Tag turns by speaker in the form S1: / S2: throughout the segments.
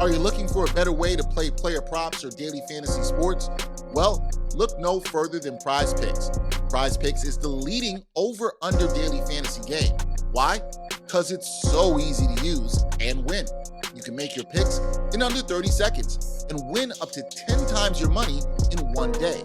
S1: Are you looking for a better way to play player props or daily fantasy sports? Well, look no further than Prize Picks. Prize Picks is the leading over-under daily fantasy game. Why? Because it's so easy to use and win. You can make your picks in under 30 seconds and win up to 10 times your money in one day.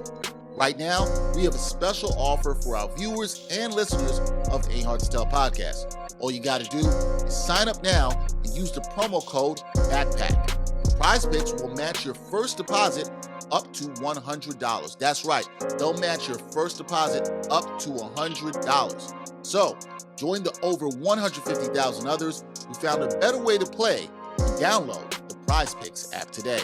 S1: Right now, we have a special offer for our viewers and listeners of the Ain't Hard to Tell podcast. All you got to do is sign up now and use the promo code BACKPACK. Prize Picks will match your first deposit up to $100. That's right. They'll match your first deposit up to $100. So, join the over 150,000 others who found a better way to play and download the Prize Picks app today.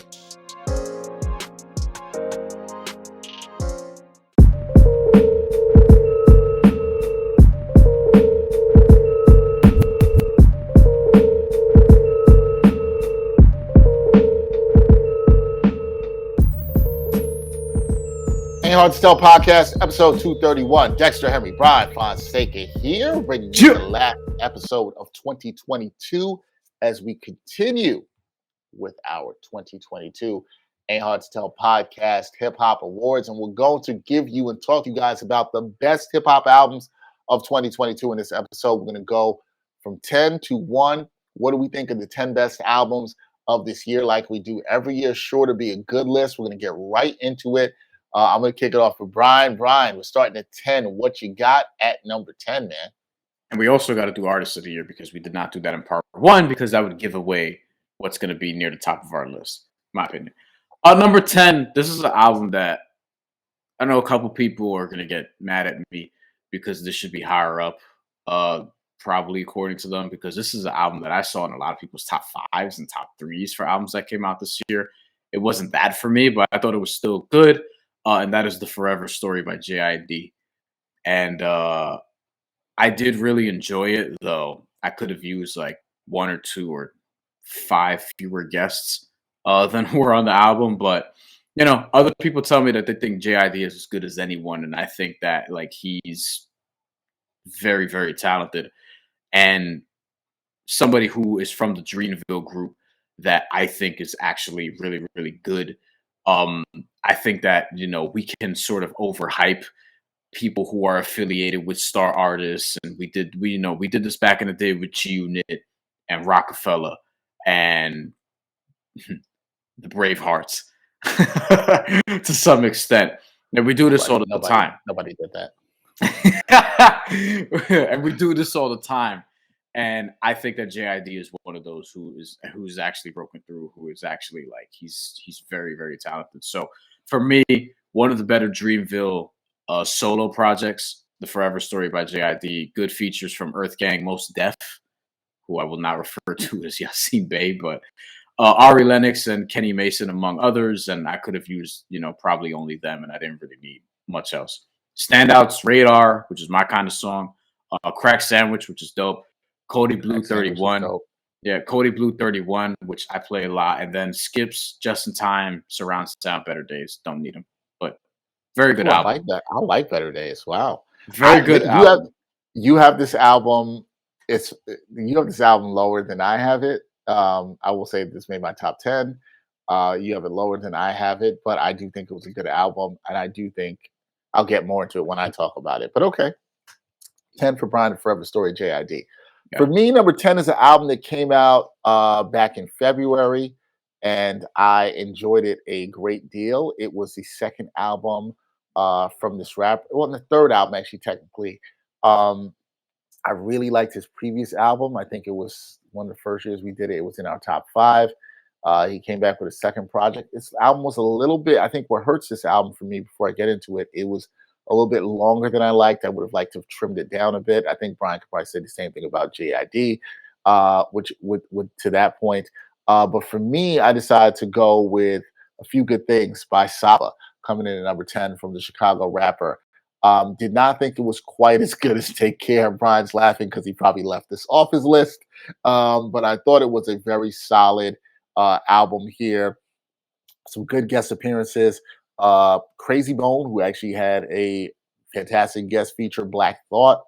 S1: Ain't Hard to Tell podcast, episode 231. Dexter, Henry, Bryan, Fonseca here, bringing you the last episode of 2022 as we continue with our 2022 Ain't Hard to Tell podcast Hip Hop Awards. And we're going to give you and talk to you guys about the best hip hop albums of 2022 in this episode. We're going to go from 10 to 1. What do we think of the 10 best albums of this year? Like we do every year, sure to be a good list. We're going to get right into it. I'm going to kick it off for Bryan. Bryan, we're starting at 10. What you got at number 10, man?
S2: And we also got to do Artist of the Year because we did not do that in part one because that would give away what's going to be near the top of our list, in my opinion. Number 10, this is an album that I know a couple people are going to get mad at me because this should be higher up, probably according to them, because this is an album that I saw in a lot of people's top fives and top threes for albums that came out this year. It wasn't that for me, but I thought it was still good. And that is The Forever Story by J.I.D. And I did really enjoy it, though I could have used like 1 or 2 or 5 fewer guests than were on the album. But, you know, other people tell me that they think J.I.D. is as good as anyone. And I think that like he's very, very talented. And somebody who is from the Dreamville group that I think is actually really, really good. I think that, you know, we can sort of overhype people who are affiliated with star artists. And we did this back in the day with G-Unit and Rockefeller and the Bravehearts to some extent. And we do this all the time.
S1: Nobody did
S2: that. And we do this all the time. And I think that J.I.D. is one of those who's actually broken through, who is actually like he's very, very talented. So for me, one of the better Dreamville solo projects, The Forever Story by J.I.D. Good features from Earth Gang, Most Def, who I will not refer to as Yasin Bey, but Ari Lennox and Kenny Mason, among others. And I could have used, you know, probably only them, and I didn't really need much else. Standouts, Radar, which is my kind of song. Crack Sandwich, which is dope. Cody Blue 31. Yeah, Cody Blue 31, which I play a lot. And then Skips, Just in Time, Surround Sound, Better Days. Don't need them. But very good album.
S1: I like that. I like Better Days. Wow.
S2: Very good album.
S1: You have this album. You have this album lower than I have it. I will say this made my top 10. You have it lower than I have it, but I do think it was a good album. And I do think I'll get more into it when I talk about it. But okay. 10 for Bryan, Forever Story, J.I.D. Yeah. For me, number 10 is an album that came out back in February, and I enjoyed it a great deal. It was the second album from this rapper. Well, the third album, actually, technically. I really liked his previous album. I think it was one of the first years we did it. It was in our top 5. He came back with a second project. This album was a little bit, I think what hurts this album for me before I get into it, it was a little bit longer than I liked. I would have liked to have trimmed it down a bit. I think Bryan could probably say the same thing about J.I.D., which would to that point. But for me, I decided to go with A Few Good Things by Saba, coming in at number 10 from the Chicago rapper. Did not think it was quite as good as Take Care. Bryan's laughing because he probably left this off his list. But I thought it was a very solid album here. Some good guest appearances. Crazy Bone, who actually had a fantastic guest feature, Black Thought,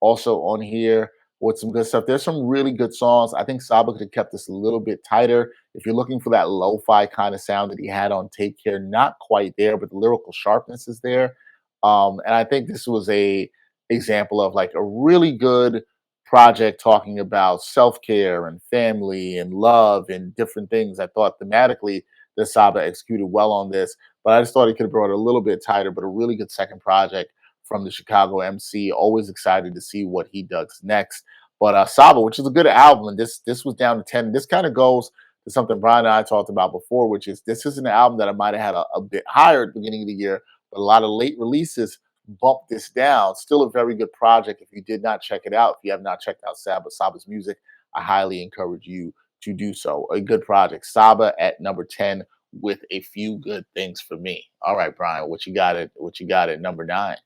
S1: also on here. with some good stuff. There's some really good songs. I think Saba could have kept this a little bit tighter. If you're looking for that lo-fi kind of sound that he had on Take Care, not quite there, but the lyrical sharpness is there. And I think this was a example of like a really good project talking about self-care and family and love and different things. I thought thematically that Saba executed well on this, but I just thought he could have brought it a little bit tighter, but a really good second project from the Chicago MC. Always excited to see what he does next. But Saba, which is a good album, and this was down to 10. This kind of goes to something Brian and I talked about before, which is this is an album that I might have had a bit higher at the beginning of the year, but a lot of late releases bumped this down. Still a very good project. If you did not check it out, if you have not checked out Saba's music, I highly encourage you to do so. A good project. Saba at number 10 with a few good things for me. All right, Brian, what you got at number 9?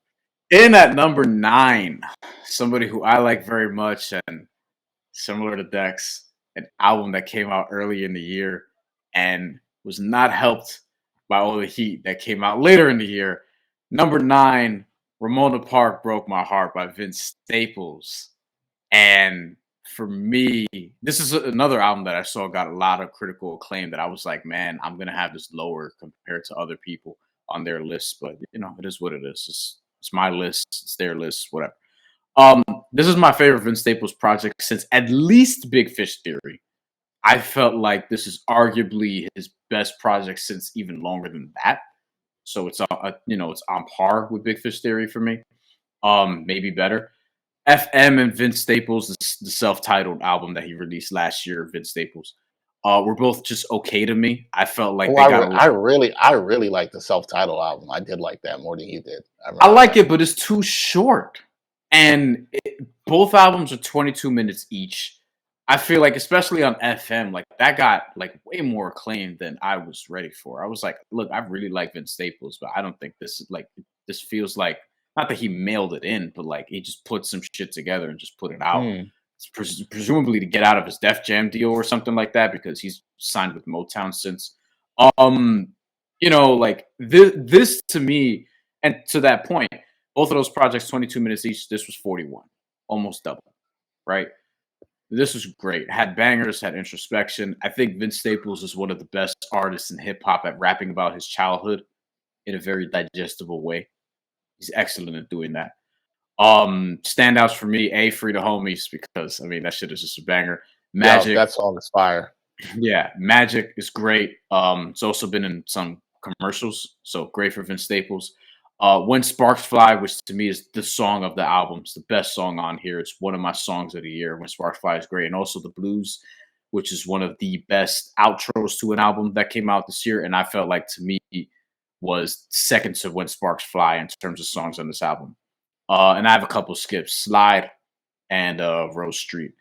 S2: In at number 9, somebody who I like very much and similar to Dex, an album that came out early in the year and was not helped by all the heat that came out later in the year. Number 9, Ramona Park Broke My Heart by Vince Staples. And for me, this is another album that I saw got a lot of critical acclaim that I was like, man, I'm going to have this lower compared to other people on their list. But, it is what it is. It's my list. It's their list, whatever. This is my favorite Vince Staples project since at least Big Fish Theory. I felt like this is arguably his best project since even longer than that. So it's it's on par with Big Fish Theory for me. Maybe better. FM and Vince Staples, the self-titled album that he released last year, Vince Staples, were both just okay to me. I felt like
S1: Oh,
S2: they got
S1: I really like the self-titled album. I did like that more than you did.
S2: I like it, but it's too short. And both albums are 22 minutes each. I feel like, especially on FM, like that got like way more acclaim than I was ready for. I was like, look, I really like Vince Staples, but I don't think this feels like, not that he mailed it in, but like he just put some shit together and just put it out.
S1: Hmm.
S2: Presumably to get out of his Def Jam deal or something like that, because he's signed with Motown since. Like this to me, and to that point, both of those projects, 22 minutes each. This was 41, almost double, right? This was great. Had bangers, had introspection. I think Vince Staples is one of the best artists in hip hop at rapping about his childhood in a very digestible way. He's excellent at doing that. Standouts for me, Free the Homies, because I mean that shit is just a banger.
S1: Yeah,
S2: Magic,
S1: that song is fire.
S2: yeah, Magic is great. It's also been in some commercials, so great for Vince Staples. When Sparks Fly, which to me is the song of the album, it's the best song on here. It's one of my songs of the year. When Sparks Fly is great, and also The Blues, which is one of the best outros to an album that came out this year, and I felt like to me was second to When Sparks Fly in terms of songs on this album. And I have a couple skips, Slide and Rose Street.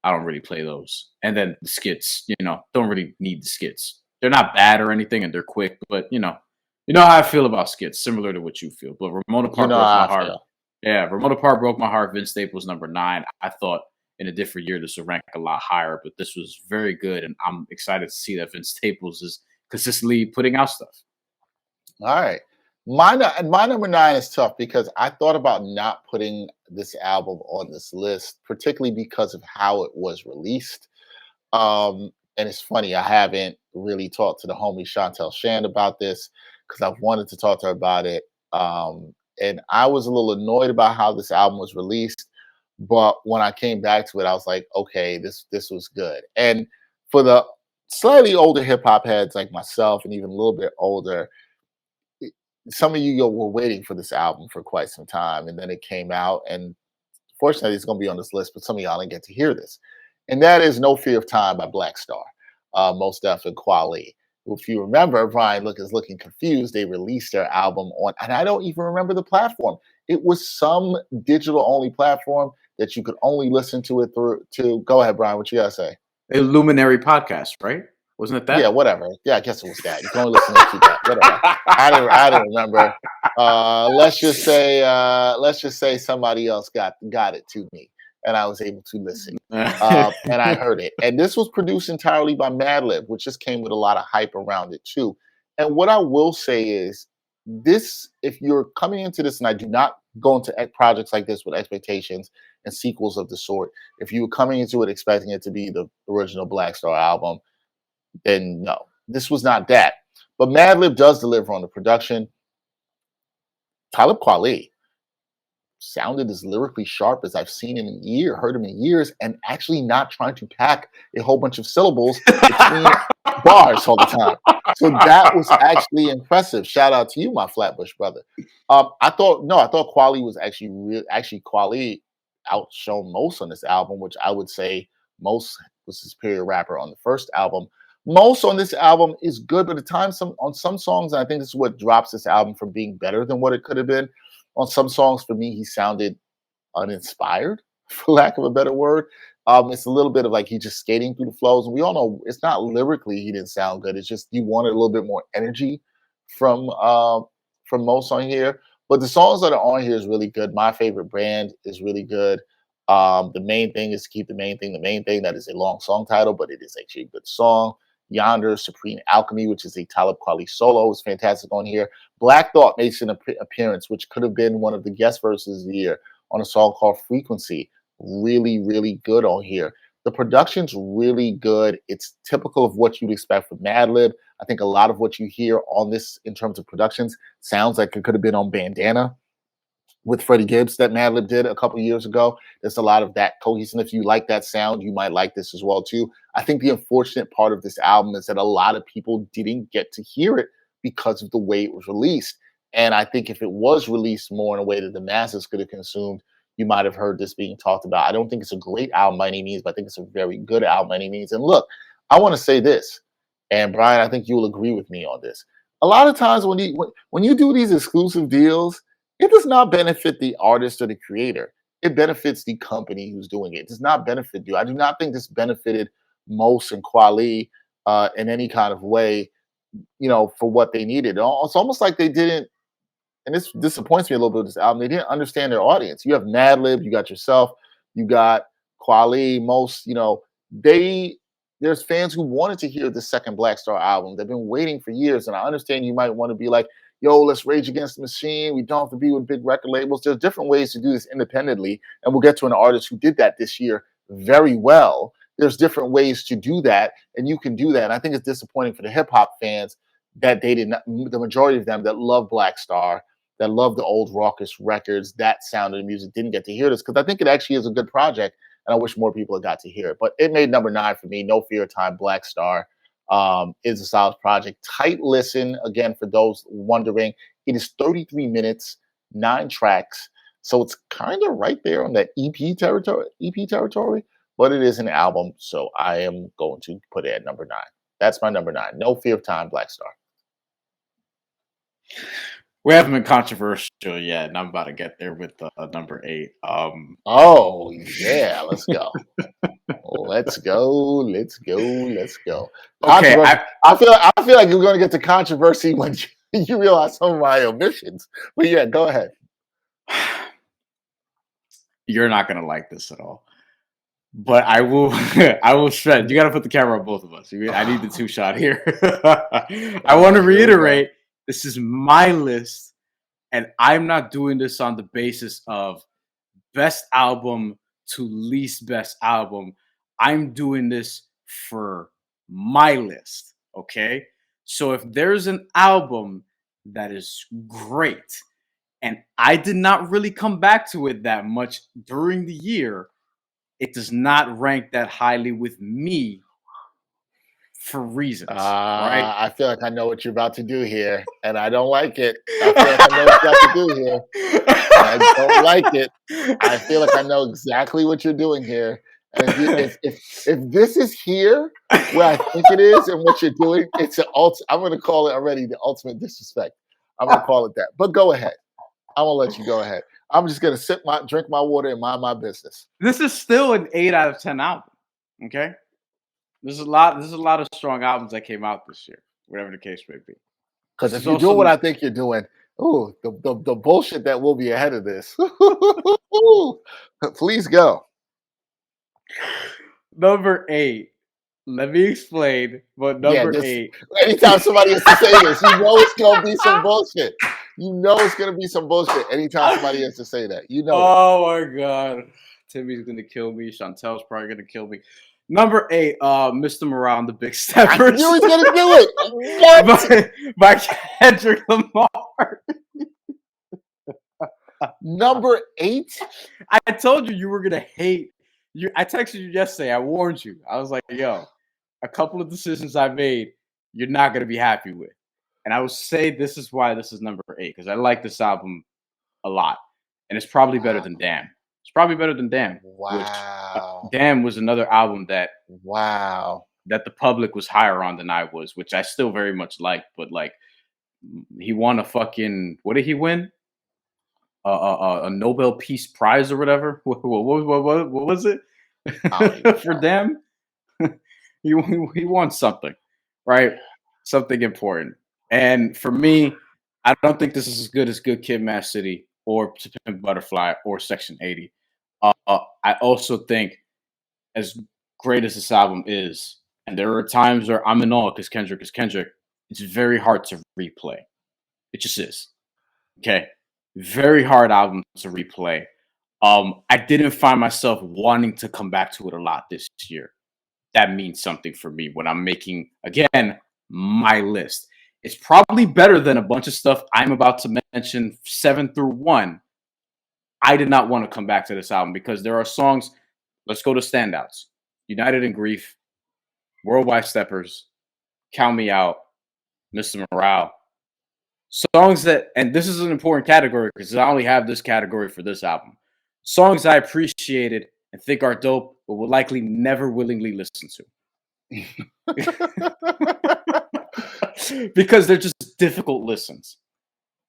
S2: I don't really play those. And then the skits, don't really need the skits. They're not bad or anything, and they're quick, but how I feel about skits, similar to what you feel. But Ramona Park broke my heart. Yeah, Ramona Park broke my heart. Vince Staples number 9. I thought in a different year this would rank a lot higher, but this was very good, and I'm excited to see that Vince Staples is consistently putting out stuff.
S1: All right. My number 9 is tough because I thought about not putting this album on this list, particularly because of how it was released. And it's funny, I haven't really talked to the homie Chantel Shand about this because I've wanted to talk to her about it. And I was a little annoyed about how this album was released, but when I came back to it, I was like, okay, this was good. And for the slightly older hip hop heads like myself, and even a little bit older, some of you were waiting for this album for quite some time, and then it came out, and fortunately it's going to be on this list, but some of y'all didn't get to hear this, and that is No Fear of Time by Black Star, Most Def and Kweli. If you remember, Brian is looking confused. They released their album on, and I don't even remember the platform. It was some digital only platform that you could only listen to it through. Go ahead, Brian, what you gotta say?
S2: Illuminary Podcast, right? Wasn't it that?
S1: Yeah, whatever. Yeah, I guess it was that. You can only listen to that. Whatever. I don't remember. Let's just say somebody else got it to me, and I was able to listen. And I heard it. And this was produced entirely by Madlib, which just came with a lot of hype around it too. And what I will say is this: if you're coming into this, and I do not go into projects like this with expectations, and sequels of the sort. If you were coming into it expecting it to be the original Black Star album, then no, this was not that. But Madlib does deliver on the production. Talib Kweli sounded as lyrically sharp as I've seen him heard him in years, and actually not trying to pack a whole bunch of syllables between bars all the time. So that was actually impressive. Shout out to you, my Flatbush brother. I thought Kweli was actually Kweli outshone Most on this album, which I would say Most was the superior rapper on the first album. Most on this album is good, but at times on some songs, and I think this is what drops this album from being better than what it could have been. On some songs, for me, he sounded uninspired, for lack of a better word. It's a little bit of like he's just skating through the flows. And we all know it's not lyrically he didn't sound good. It's just you wanted a little bit more energy from Most on here. But the songs that are on here is really good. My Favorite Brand is really good. The main thing is to keep the main thing. The main thing, that is a long song title, but it is actually a good song. Yonder, Supreme Alchemy, which is a Talib Kweli solo, is fantastic on here. Black Thought makes an appearance, which could have been one of the guest verses of the year on a song called Frequency. Really, really good on here. The production's really good. It's typical of what you'd expect from Madlib. I think a lot of what you hear on this in terms of productions sounds like it could have been on Bandana with Freddie Gibbs that Madlib did a couple years ago. There's a lot of that cohesion. If you like that sound, you might like this as well too. I think the unfortunate part of this album is that a lot of people didn't get to hear it because of the way it was released. And I think if it was released more in a way that the masses could have consumed, you might have heard this being talked about. I don't think it's a great album by any means, but I think it's a very good album by any means. And look, I want to say this, and Bryan, I think you'll agree with me on this. A lot of times when you do these exclusive deals, it does not benefit the artist or the creator. It benefits the company who's doing it. It does not benefit you. I do not think this benefited Most and Kweli in any kind of way, for what they needed. It's almost like they didn't, and this disappoints me a little bit with this album, they didn't understand their audience. You have Madlib, you got yourself, you got Kweli, Most, there's fans who wanted to hear the second Black Star album. They've been waiting for years, and I understand you might want to be like, yo, let's Rage Against the Machine. We don't have to be with big record labels. There's different ways to do this independently, and we'll get to an artist who did that this year very well. There's different ways to do that, and you can do that. And I think it's disappointing for the hip-hop fans that they did not, the majority of them that love Black Star, that love the old raucous records, that sound of the music, didn't get to hear this, because I think it actually is a good project, and I wish more people had got to hear it. But it made number 9 for me. No Fear of Time, Black Star. Is a solid project. Tight listen, again, for those wondering. It is 33 minutes, 9 tracks. So it's kind of right there on that EP territory, but it is an album. So I am going to put it at number 9. That's my number 9. No Fear of Time, Black Star.
S2: We haven't been controversial yet, and I'm about to get there with number 8.
S1: Oh yeah, let's go. Let's go.
S2: Okay,
S1: I feel like you're going to get to controversy when you realize some of my omissions. But yeah, go ahead.
S2: You're not going to like this at all, but I will. I will shred. You got to put the camera on both of us. I need the 2-shot here. I want to reiterate. This is my list, and I'm not doing this on the basis of best album to least best album. I'm doing this for my list, okay? So if there's an album that is great, and I did not really come back to it that much during the year, it does not rank that highly with me for reasons, right?
S1: I feel like I know what you're about to do here, and I don't like it. I feel like I know what you're about to do here. I don't like it. I feel like I know exactly what you're doing here. And if this is here where I think it is and what you're doing, it's I'm going to call it already the ultimate disrespect. I'm going to call it that. But go ahead. I'm going to let you go ahead. I'm just going to drink my water and mind my business.
S2: This is still an 8 out of 10 album, okay? There's a lot of strong albums that came out this year, whatever the case may be.
S1: Because if you do what I think you're doing, the bullshit that will be ahead of this. Please go.
S2: Number 8. Let me explain what number 8.
S1: Anytime somebody has to say this, you know it's going to be some bullshit. You know it's going to be some bullshit anytime somebody has to say that. You know.
S2: Oh, my God. Timmy's gonna kill me. Chantel's probably gonna kill me. Number 8, Mr. Morale and the Big
S1: I
S2: Steppers.
S1: knew he was gonna do it. What?
S2: by Kendrick Lamar.
S1: Number 8?
S2: I told you were gonna hate you. I texted you yesterday. I warned you. I was like, yo, a couple of decisions I made, you're not gonna be happy with. And I would say this is why this is number 8, because I like this album a lot. And it's probably better than Damn. It's probably better than Damn.
S1: Wow.
S2: Which Damn was another album that
S1: Wow.
S2: the public was higher on than I was, which I still very much like. But like, he won a fucking, what did he win? A Nobel Peace Prize or whatever. What was it for Damn? he won something, right? Something important. And for me, I don't think this is as good as Good Kid, Mad City, or To Pimp a Butterfly, or Section 80. I also think, as great as this album is, and there are times where I'm in awe because Kendrick is Kendrick, it's very hard to replay. It just is. Okay? Very hard album to replay. I didn't find myself wanting to come back to it a lot this year. That means something for me when I'm making, again, my list. It's probably better than a bunch of stuff I'm about to mention, 7 through 1. I did not want to come back to this album because there are songs. Let's go to standouts. United in Grief, Worldwide Steppers, Count Me Out, Mr. Morale. Songs that, and this is an important category because I only have this category for this album. Songs I appreciated and think are dope, but will likely never willingly listen to. Because they're just difficult listens.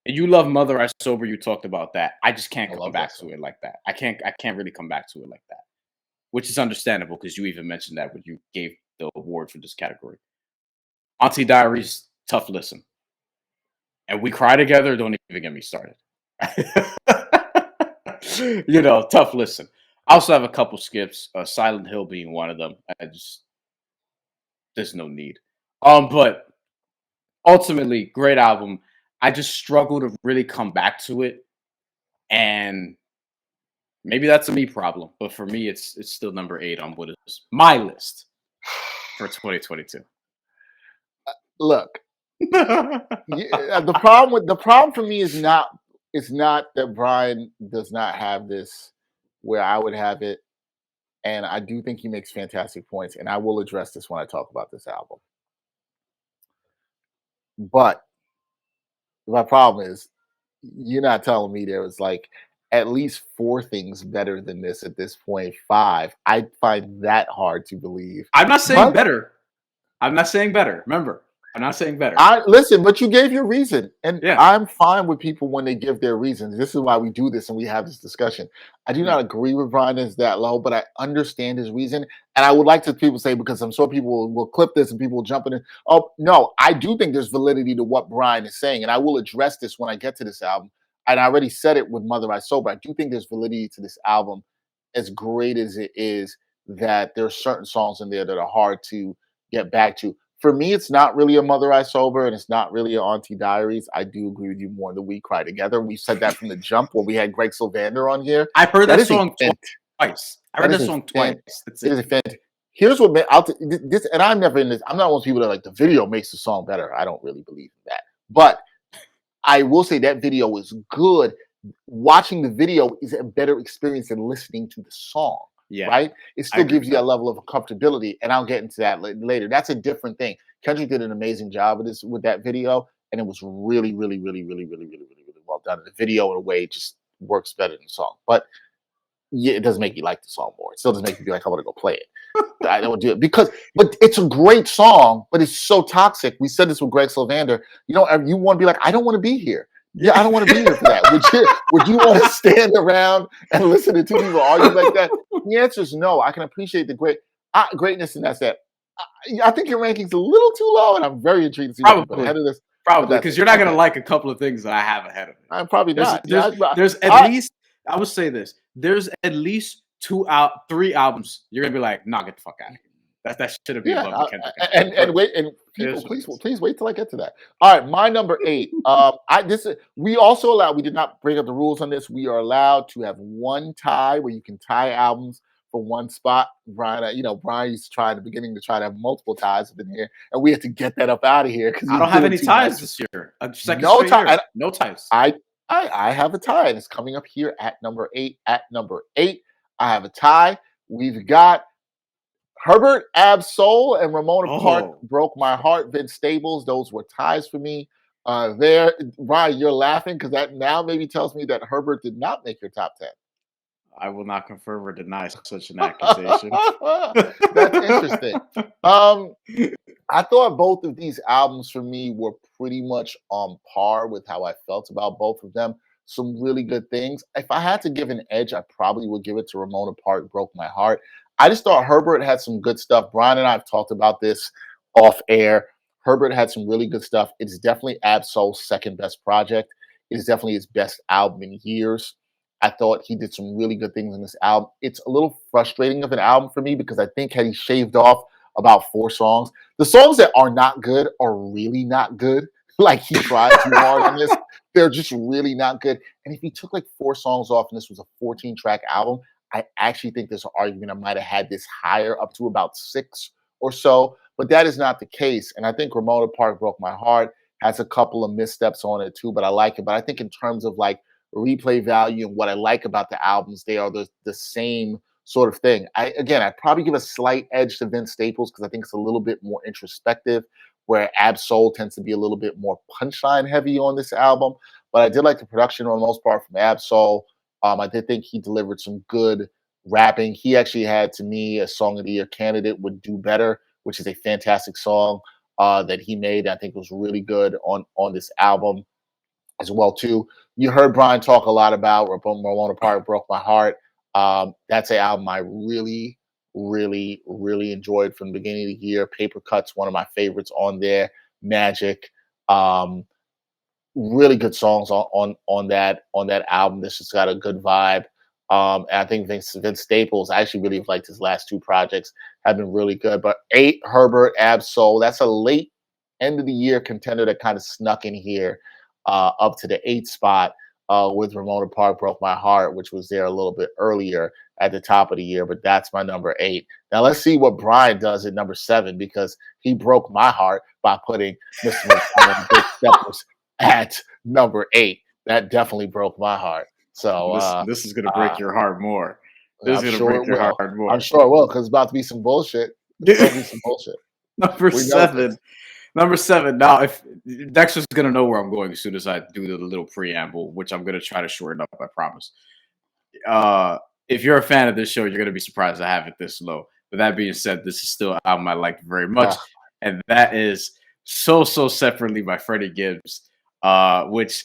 S2: And you love Mother I Sober, you talked about that. I just can't come back to it like that. I can't really come back to it like that. Which is understandable because you even mentioned that when you gave the award for this category. Auntie Diaries, tough listen. And We Cry Together, don't even get me started. Tough listen. I also have a couple skips, Silent Hill being one of them. There's no need. But ultimately, great album. I just struggle to really come back to it. And maybe that's a me problem. But for me, it's still number 8 on what is my list for 2022.
S1: Look, the problem for me is not that Bryan does not have this where I would have it, and I do think he makes fantastic points, and I will address this when I talk about this album. But my problem is, you're not telling me there was like at least 4 things better than this at this point. 5. I find that hard to believe.
S2: I'm not saying better. I'm not saying better. Remember, I'm not saying better.
S1: Listen, but you gave your reason, and
S2: yeah.
S1: I'm fine with people when they give their reasons. This is why we do this and we have this discussion. I do not agree with Bryan is that low, but I understand his reason, and I would like to people say, because I'm sure people will clip this and people will jump in. Oh no, I do think there's validity to what Bryan is saying, and I will address this when I get to this album. And I already said it with Mother I Sober. I do think there's validity to this album, as great as it is. That there are certain songs in there that are hard to get back to. For me, it's not really a Mother I Sober, and it's not really an Auntie Diaries. I do agree with you more than We Cry Together. We said that from the jump when we had Greg Sylvander on here.
S2: I've heard that song twice. I heard that song twice.
S1: It is a fantastic. Here's what this, and I'm never in this. I'm not one of those people that like the video makes the song better. I don't really believe in that, but I will say that video is good. Watching the video is a better experience than listening to the song.
S2: Yeah.
S1: Right? It still gives you a level of comfortability, and I'll get into that later. That's a different thing. Kendrick did an amazing job with that video, and it was really, really, really, really, really, really, really, really well done. The video, in a way, just works better than the song. But yeah, it doesn't make you like the song more. It still doesn't make you be like, I want to go play it. I don't do it but it's a great song, but it's so toxic. We said this with Greg Sylvander. You want to be like, I don't want to be here. Yeah, I don't want to be here for that. Would you want to stand around and listen to 2 people argue like that? The answer is no. I can appreciate the greatness, and that's that. I think your ranking's a little too low, and I'm very intrigued to see what people ahead of this.
S2: Probably, because you're not going to like a couple of things that I have ahead of me.
S1: I'm probably not.
S2: There's at least, I would say this, there's at least 3 albums you're going to be like, nah, get the fuck out of here. That shouldn't be
S1: Yeah,
S2: above the Kendrick album.
S1: and wait, and
S2: It
S1: people,
S2: is what it is.
S1: please wait till I get to that. All right, my number 8. I this is we also allow. We did not break up the rules on this. We are allowed to have one tie where you can tie albums for one spot. Brian, Brian used to try in the beginning to try to have multiple ties in here, and we had to get that up out of here because he
S2: I
S1: was
S2: don't have
S1: doing
S2: any
S1: too much.
S2: ties this year. A second
S1: No
S2: straight
S1: tie.
S2: year. No ties.
S1: I have a tie, and it's coming up here at number 8. At number 8, I have a tie. We've got Herbert Absol and Ramona Park
S2: Oh,
S1: broke my heart. Vince Staples, those were ties for me. There, Ryan, you're laughing because that now maybe tells me that Herbert did not make your top 10.
S2: I will not confirm or deny such an accusation.
S1: That's interesting. Um, I thought both of these albums for me were pretty much on par with how I felt about both of them. Some really good things. If I had to give an edge, I probably would give it to Ramona Park Broke My Heart. I just thought Herbert had some good stuff. Brian and I have talked about this off air. Herbert had some really good stuff. It's definitely Absol's second best project. It is definitely his best album in years. I thought he did some really good things in this album. It's a little frustrating of an album for me because I think had he shaved off about 4 songs, the songs that are not good are really not good. Like he tried too hard on this. They're just really not good. And if he took like 4 songs off and this was a 14-track album, I actually think there's an argument I might have had this higher up to about 6 or so. But that is not the case. And I think Ramona Park Broke My Heart has a couple of missteps on it too, but I like it. But I think in terms of like replay value and what I like about the albums, they are the same sort of thing. I'd probably give a slight edge to Vince Staples because I think it's a little bit more introspective, where Absol tends to be a little bit more punchline heavy on this album. But I did like the production for the most part from Absol. I did think he delivered some good rapping. He actually had, to me, a Song of the Year candidate would Do Better, which is a fantastic song that he made. I think it was really good on this album as well too. You heard Brian talk a lot about Ramona Park Broke My Heart. That's an album I really, really, really enjoyed from the beginning of the year. Paper Cuts, one of my favorites on there. Magic, really good songs on that album. This has got a good vibe. And I think Vince Staples, I actually really liked his last 2 projects, have been really good. But 8, Herbert, Absol, that's a late end of the year contender that kind of snuck in here up to the 8th spot with Ramona Park Broke My Heart, which was there a little bit earlier at the top of the year. But that's my number 8. Now let's see what Brian does at number 7, because he broke my heart by putting Mr. McConnell and Big Steppers at number 8. That definitely broke my heart. So
S2: this is gonna break your heart more. This
S1: I'm
S2: is gonna
S1: sure
S2: break
S1: it
S2: your
S1: will.
S2: heart more.
S1: I'm sure it will, because it's about to be some bullshit. It's going to be some bullshit.
S2: Number
S1: We know
S2: 7.
S1: this.
S2: Number 7. Now, if Dexter's gonna know where I'm going as soon as I do the little preamble, which I'm gonna try to shorten up, I promise. If you're a fan of this show, you're gonna be surprised I have it this low. But that being said, this is still an album I like very much, and that is So Separately by Freddie Gibbs, which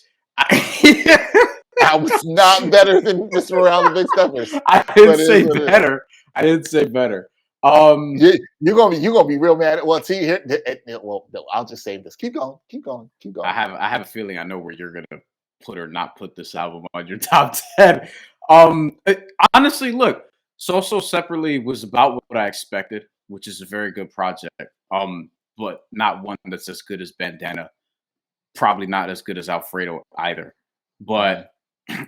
S1: I was not better than Mr. Around the Big Steppers.
S2: I didn't say better. I didn't say better.
S1: You're gonna be real mad. Well, see here. Well, I'll just say this. Keep going.
S2: I have a feeling I know where you're gonna put or not put this album on your top 10. Honestly, look, So Separately was about what I expected, which is a very good project. But not one that's as good as Bandana. Probably not as good as Alfredo either. But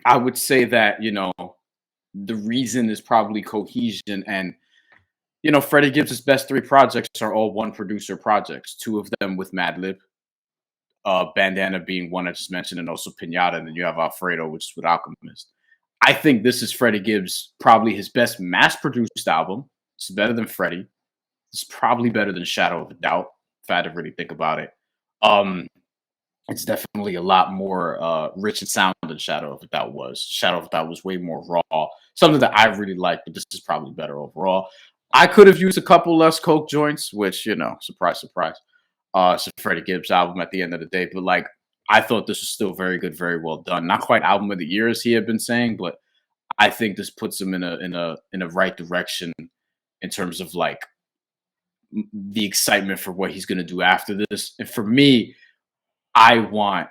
S2: I would say that, the reason is probably cohesion. And, Freddie Gibbs' best 3 projects are all one producer projects, 2 of them with Madlib. Bandana being one I just mentioned, and also Pinata, and then you have Alfredo, which is with Alchemist. I think this is Freddie Gibbs, probably his best mass-produced album. It's better than Freddie. It's probably better than Shadow of a Doubt, if I had to really think about it. It's definitely a lot more rich in sound than Shadow of a Doubt was. Shadow of a Doubt was way more raw, something that I really like, but this is probably better overall. I could have used a couple less coke joints, which, surprise, surprise. It's a Freddie Gibbs album at the end of the day, but I thought this was still very good, very well done. Not quite album of the year as he had been saying, but I think this puts him in a right direction in terms of the excitement for what he's going to do after this. And for me, I want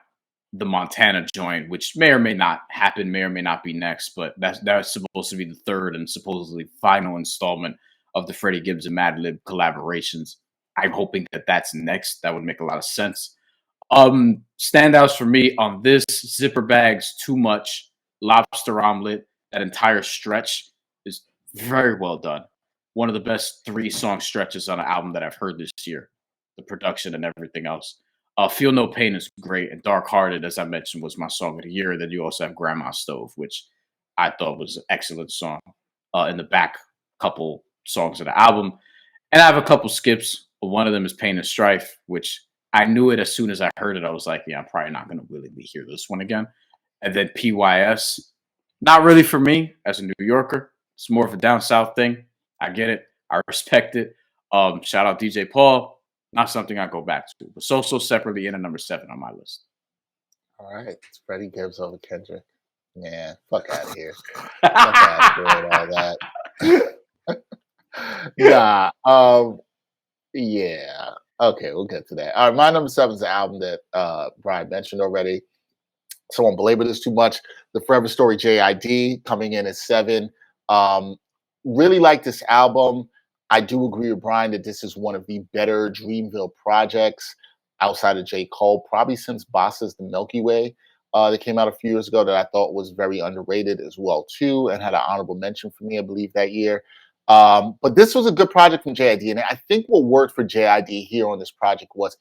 S2: the Montana joint, which may or may not happen, may or may not be next, but that's supposed to be the 3rd and supposedly final installment of the Freddie Gibbs and Madlib collaborations. I'm hoping that that's next. That would make a lot of sense. Standouts for me on this: Zipper Bags, Too Much, Lobster Omelet. That entire stretch is very well done. One of the best 3-song stretches on an album that I've heard this year. The production and everything else. Feel No Pain is great, and Dark Hearted, as I mentioned, was my song of the year. Then you also have Grandma Stove, which I thought was an excellent song in the back couple songs of the album. And I have a couple skips, but one of them is Pain and Strife, which I knew it as soon as I heard it. I was like, yeah, I'm probably not going to willingly hear this one again. And then PYS, not really for me as a New Yorker. It's more of a down south thing. I get it. I respect it. Shout out DJ Paul. Not something I go back to, but so separately in at number 7 on my list.
S1: All right, it's Freddie Gibbs over Kendrick. Man, fuck out of here. Fuck out of here with all that. Yeah. Okay, we'll get to that. All right, my number 7 is the album that Bryan mentioned already. So I won't belabor this too much. The Forever Story JID coming in at 7. Really like this album. I do agree with Bryan that this is one of the better Dreamville projects outside of J. Cole, probably since Boss's The Milky Way that came out a few years ago, that I thought was very underrated as well too, and had an honorable mention for me, I believe, that year. But this was a good project from JID, and I think what worked for JID here on this project was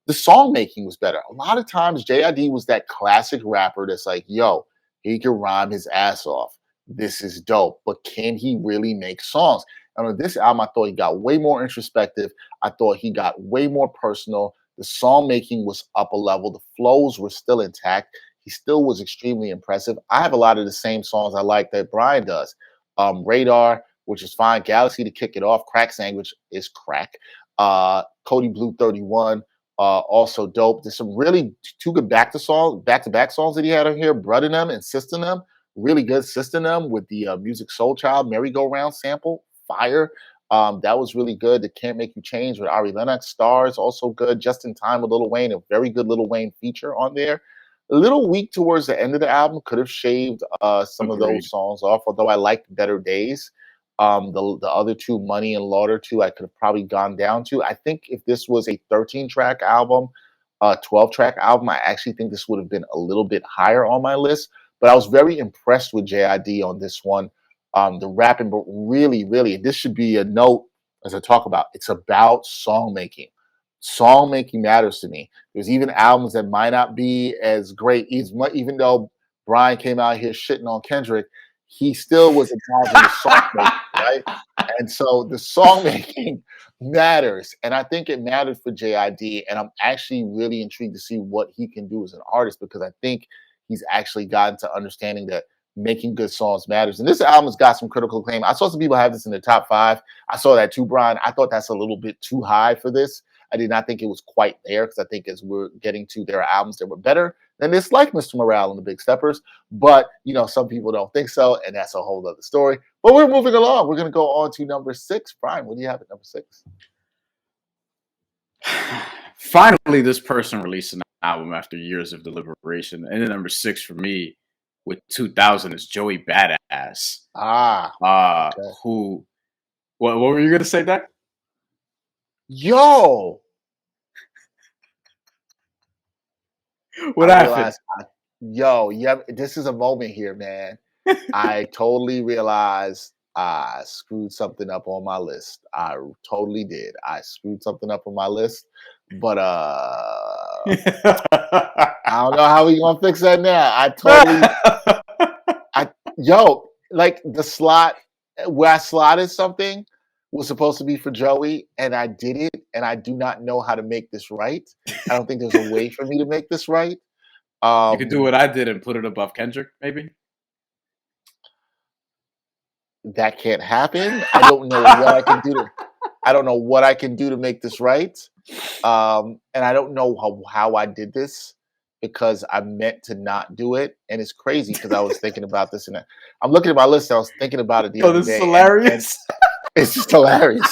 S1: the song making was better. A lot of times JID was that classic rapper that's like, yo, he can rhyme his ass off. This is dope, but can he really make songs? And on this album, I thought he got way more introspective. I thought he got way more personal. The song making was up a level. The flows were still intact. He still was extremely impressive. I have a lot of the same songs I like that Bryan does. Radar, which is fine. Galaxy to kick it off. Crack Sandwich is crack. Cody Blue 31, also dope. There's some really 2 good back-to-back songs that he had on here. Blood in Them and System Them. Really good. System Them with the Music Soul Child merry-go-round sample. Fire. That was really good. The Can't Make You Change with Ari Lennox. Stars, also good. Just in Time with Lil Wayne, a very good Lil Wayne feature on there. A little weak towards the end of the album. Could have shaved some of those songs off, although I liked Better Days. The other 2, Money and Lauder 2, I could have probably gone down to. I think if this was a 13-track album, 12-track album, I actually think this would have been a little bit higher on my list. But I was very impressed with JID on this one. The rapping, but really, this should be a note as I talk about. It's about song making. Song making matters to me. There's even albums that might not be as great, even though Bryan came out here shitting on Kendrick, he still was involved in the song making, right? And so the song making matters. And I think it mattered for JID. And I'm actually really intrigued to see what he can do as an artist, because I think he's actually gotten to understanding that making good songs matters. And this album has got some critical acclaim. I saw some people have this in the top 5. I saw that too, Bryan. I thought that's a little bit too high for this. I did not think it was quite there, because I think as we're getting to, there are albums that were better than this, like Mr. Morale and the Big Steppers. But, some people don't think so, and that's a whole other story. But we're moving along. We're going to go on to number 6. Bryan, what do you have at number 6?
S2: Finally, this person released an album after years of deliberation. And then number 6 for me, with 2000, is Joey Badass.
S1: Okay.
S2: Who? What were you gonna say, Dak?
S1: Yo,
S2: what happened?
S1: This is a moment here, man. I totally realized I screwed something up on my list. I totally did. I screwed something up on my list, but I don't know how we gonna fix that now. Like the slot where I slotted something was supposed to be for Joey, and I did it, and I do not know how to make this right. I don't think there's a way for me to make this right.
S2: You could do what I did and put it above Kendrick, maybe.
S1: That can't happen. I don't know what I can do. I don't know what I can do to make this right. And I don't know how I did this, because I meant to not do it. And it's crazy, because I was thinking about this, and I'm looking at my list. I was thinking about it the other day.
S2: This is hilarious.
S1: And it's just hilarious,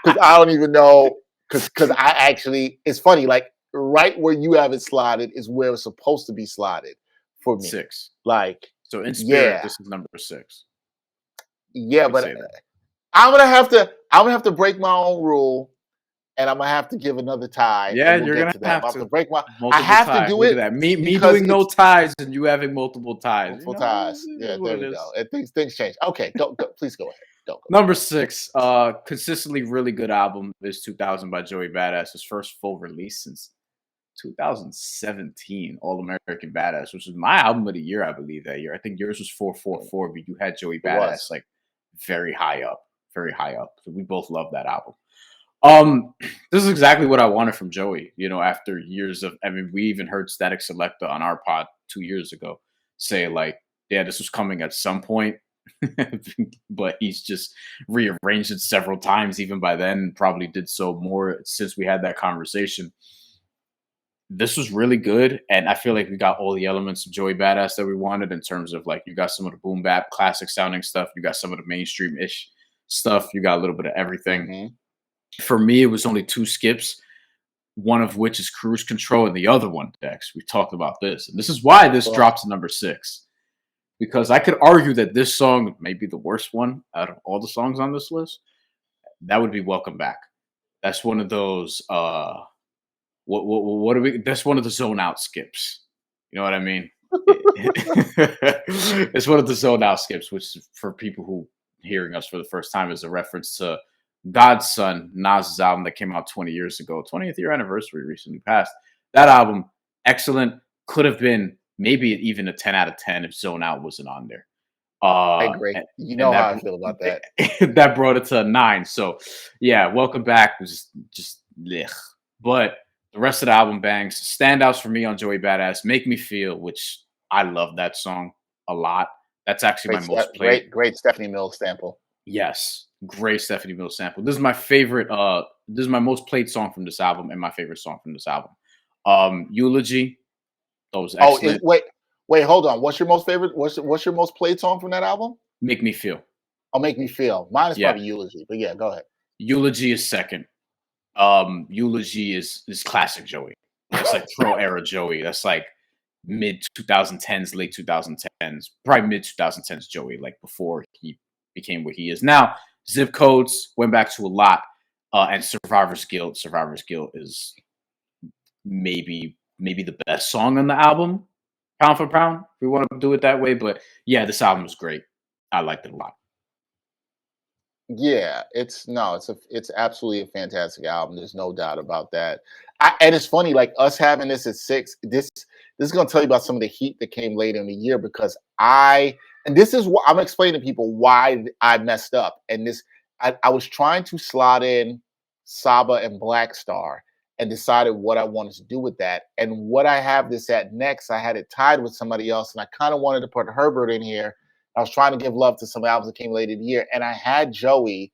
S1: because I don't even know. Because I actually, it's funny. Like right where you have it slotted is where it's supposed to be slotted for me.
S2: 6.
S1: Like,
S2: so in spirit, this is number 6.
S1: Yeah, but I'm gonna have to break my own rule, and I'm gonna have to give another tie,
S2: Yeah,
S1: and we'll
S2: you're
S1: get
S2: gonna
S1: to that.
S2: have
S1: I have to
S2: to
S1: break my. I
S2: multiple
S1: have to
S2: ties.
S1: do
S2: Look at
S1: it
S2: that. Me
S1: because
S2: doing no
S1: it's
S2: ties and you having multiple ties. You
S1: multiple
S2: know,
S1: ties.
S2: it
S1: Yeah,
S2: is what
S1: there
S2: it
S1: we go.
S2: is.
S1: And things change. Okay, go. Please go ahead. Go.
S2: Number 6, consistently really good album is 2000 by Joey Badass. His first full release since 2017, All American Badass, which was my album of the year, I believe, that year. I think yours was 444, but you had Joey
S1: It
S2: Badass
S1: was.
S2: like very high up, very high up. So we both love that album. This is exactly what I wanted from Joey. You know, after years of, I mean, we even heard Static Selecta on our pod 2 years ago say like, yeah, this was coming at some point, but he's just rearranged it several times. Even by then, probably did so more since we had that conversation. This was really good, and I feel like we got all the elements of Joey Badass that we wanted in terms of like you got some of the boom bap classic sounding stuff, you got some of the mainstream ish stuff, you got a little bit of everything.
S1: Mm-hmm.
S2: For me, it was only 2 skips, one of which is Cruise Control, and the other one, Dex. We talked about this, and this is why this
S1: Go ahead.
S2: drops to number 6. Because I could argue that this song may be the worst one out of all the songs on this list. That would be Welcome Back. That's one of those what do we that's one of the zone out skips. You know what I mean? It's one of the zone out skips, which for people who hearing us for the first time is a reference to God's Son, Nas's album that came out 20 years ago. 20th year anniversary recently passed. That album, excellent. Could have been maybe even a 10 out of 10 if Zone Out wasn't on there.
S1: I agree.
S2: And,
S1: You
S2: and
S1: know how I feel about that.
S2: that brought it to a 9. So yeah, Welcome Back was just blech. But the rest of the album bangs. Standouts for me on Joey Badass, Make Me Feel, which I love that song a lot. That's actually my most played.
S1: Great Stephanie Mills sample.
S2: Yes, great Stephanie Mills sample. This is my favorite. This is my most played song from this album, and my favorite song from this album. Eulogy, that was excellent.
S1: Wait, hold on. What's your most favorite? What's your most played song from that album?
S2: Make Me Feel.
S1: I'll Make Me Feel. Mine is
S2: Yeah.
S1: probably Eulogy, but yeah, go ahead.
S2: Eulogy is second. Eulogy is classic Joey. That's like pro era Joey. That's like mid 2010s, late 2010s, probably mid 2010s Joey, like before he became what he is now. Zip Codes went back to a lot, and Survivor's Guilt. Survivor's Guilt is maybe the best song on the album, pound for pound. If we want to do it that way, but yeah, this album was great. I liked it a lot.
S1: Yeah, it's absolutely a fantastic album. There's no doubt about that. And it's funny, like us having this at 6. This is going to tell you about some of the heat that came later in the year because and this is what I'm explaining to people why I messed up. And I was trying to slot in Saba and Black Star and decided what I wanted to do with that. And what I have this at next, I had it tied with somebody else, and I kind of wanted to put Herbert in here. I was trying to give love to some albums that came later in the year, and I had Joey.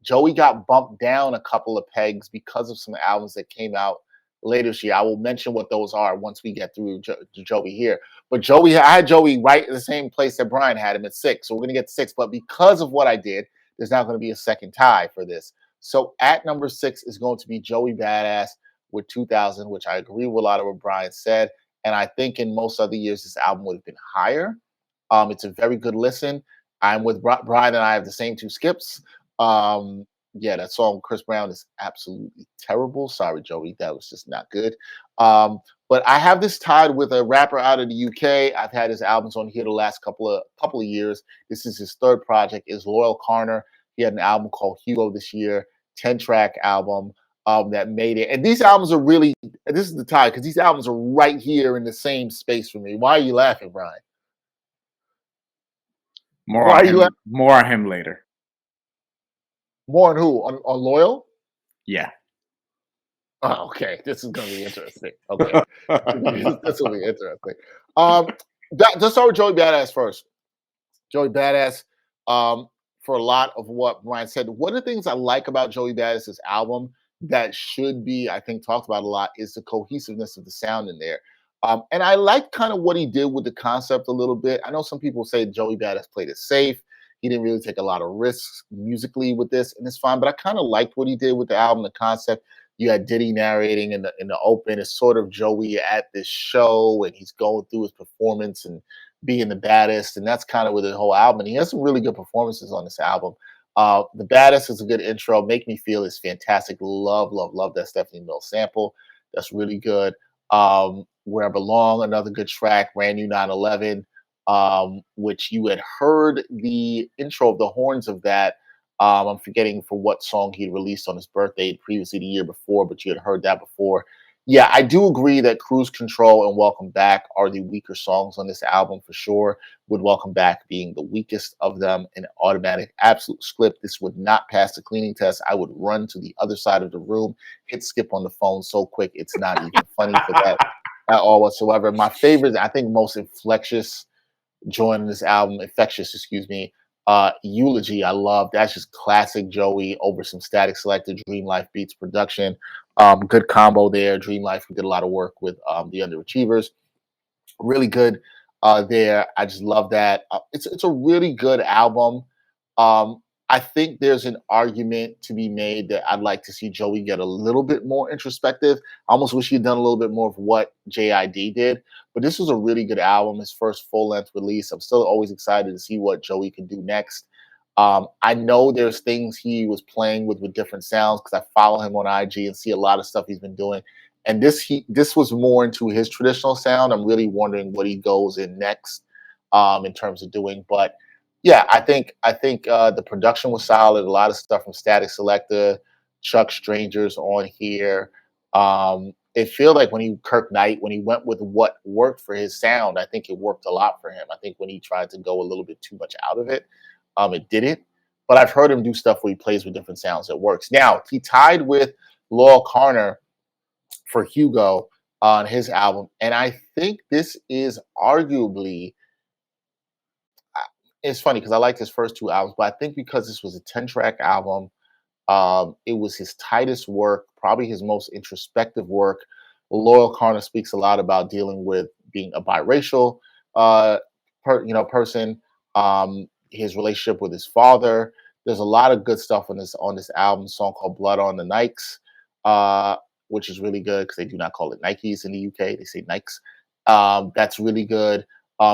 S1: Joey got bumped down a couple of pegs because of some albums that came out later this year. I will mention what those are once we get through Joey here. But I had Joey right in the same place that Bryan had him at 6. So we're going to get to 6. But because of what I did, there's now going to be a second tie for this. So at number 6 is going to be Joey Badass with 2000, which I agree with a lot of what Bryan said. And I think in most other years, this album would have been higher. It's a very good listen. I'm with Bryan, and I have the same 2 skips. Yeah, that song Chris Brown is absolutely terrible. Sorry, Joey, that was just not good. But I have this tied with a rapper out of the UK. I've had his albums on here the last couple of years. This is his third project. Is Loyal Carner. He had an album called Hugo this year, 10-track album that made it. And these albums are really. This is the tie because these albums are right here in the same space for me. Why are you laughing, Bryan?
S2: More on him later.
S1: More on who? On Loyal?
S2: Yeah.
S1: Oh, okay. This is going to be interesting. Okay. This will be interesting. Let's start with Joey Badass first. Joey Badass, for a lot of what Bryan said, one of the things I like about Joey Badass's album that should be, I think, talked about a lot is the cohesiveness of the sound in there. And I like kind of what he did with the concept a little bit. I know some people say Joey Badass played it safe. He didn't really take a lot of risks musically with this, and it's fine. But I kind of liked what he did with the album, the concept. You had Diddy narrating in the open. It's sort of Joey at this show, and he's going through his performance and being the baddest, and that's kind of with the whole album. And he has some really good performances on this album. The Baddest is a good intro. Make Me Feel is fantastic. Love, love, love that Stephanie Mills sample. That's really good. Where I Belong, another good track. Brand New 911, which you had heard the intro of the horns of that. I'm forgetting for what song he released on his birthday previously the year before, but you had heard that before. Yeah, I do agree that Cruise Control and Welcome Back are the weaker songs on this album for sure. With Welcome Back being the weakest of them, an automatic absolute skip. This would not pass the cleaning test. I would run to the other side of the room, hit skip on the phone so quick it's not even funny for that at all whatsoever. My favorite, I think, most infectious, excuse me, Eulogy. I love that's just classic Joey over some Static Selected, Dream Life Beats production. Good combo there. Dream Life did a lot of work with the Underachievers. Really good there. I just love that. It's a really good album. I think there's an argument to be made that I'd like to see Joey get a little bit more introspective. I almost wish he'd done a little bit more of what JID did. But this was a really good album, his first full-length release. I'm still always excited to see what Joey can do next. I know there's things he was playing with different sounds because I follow him on IG and see a lot of stuff he's been doing. And this was more into his traditional sound. I'm really wondering what he goes in next in terms of doing. But yeah, I think the production was solid. A lot of stuff from Static Selector, Chuck Strangers on here. It feel like Kirk Knight, when he went with what worked for his sound, I think it worked a lot for him. I think when he tried to go a little bit too much out of it, it didn't. But I've heard him do stuff where he plays with different sounds that works. Now he tied with Laurel Carner for Hugo on his album, and I think this is arguably. It's funny because I like his first two albums, but I think because this was a 10-track album, it was his tightest work, probably his most introspective work. Loyal Carter speaks a lot about dealing with being a biracial person, his relationship with his father. There's a lot of good stuff on this album, song called Blood on the Nikes, which is really good because they do not call it Nikes in the UK. They say Nikes. That's really good.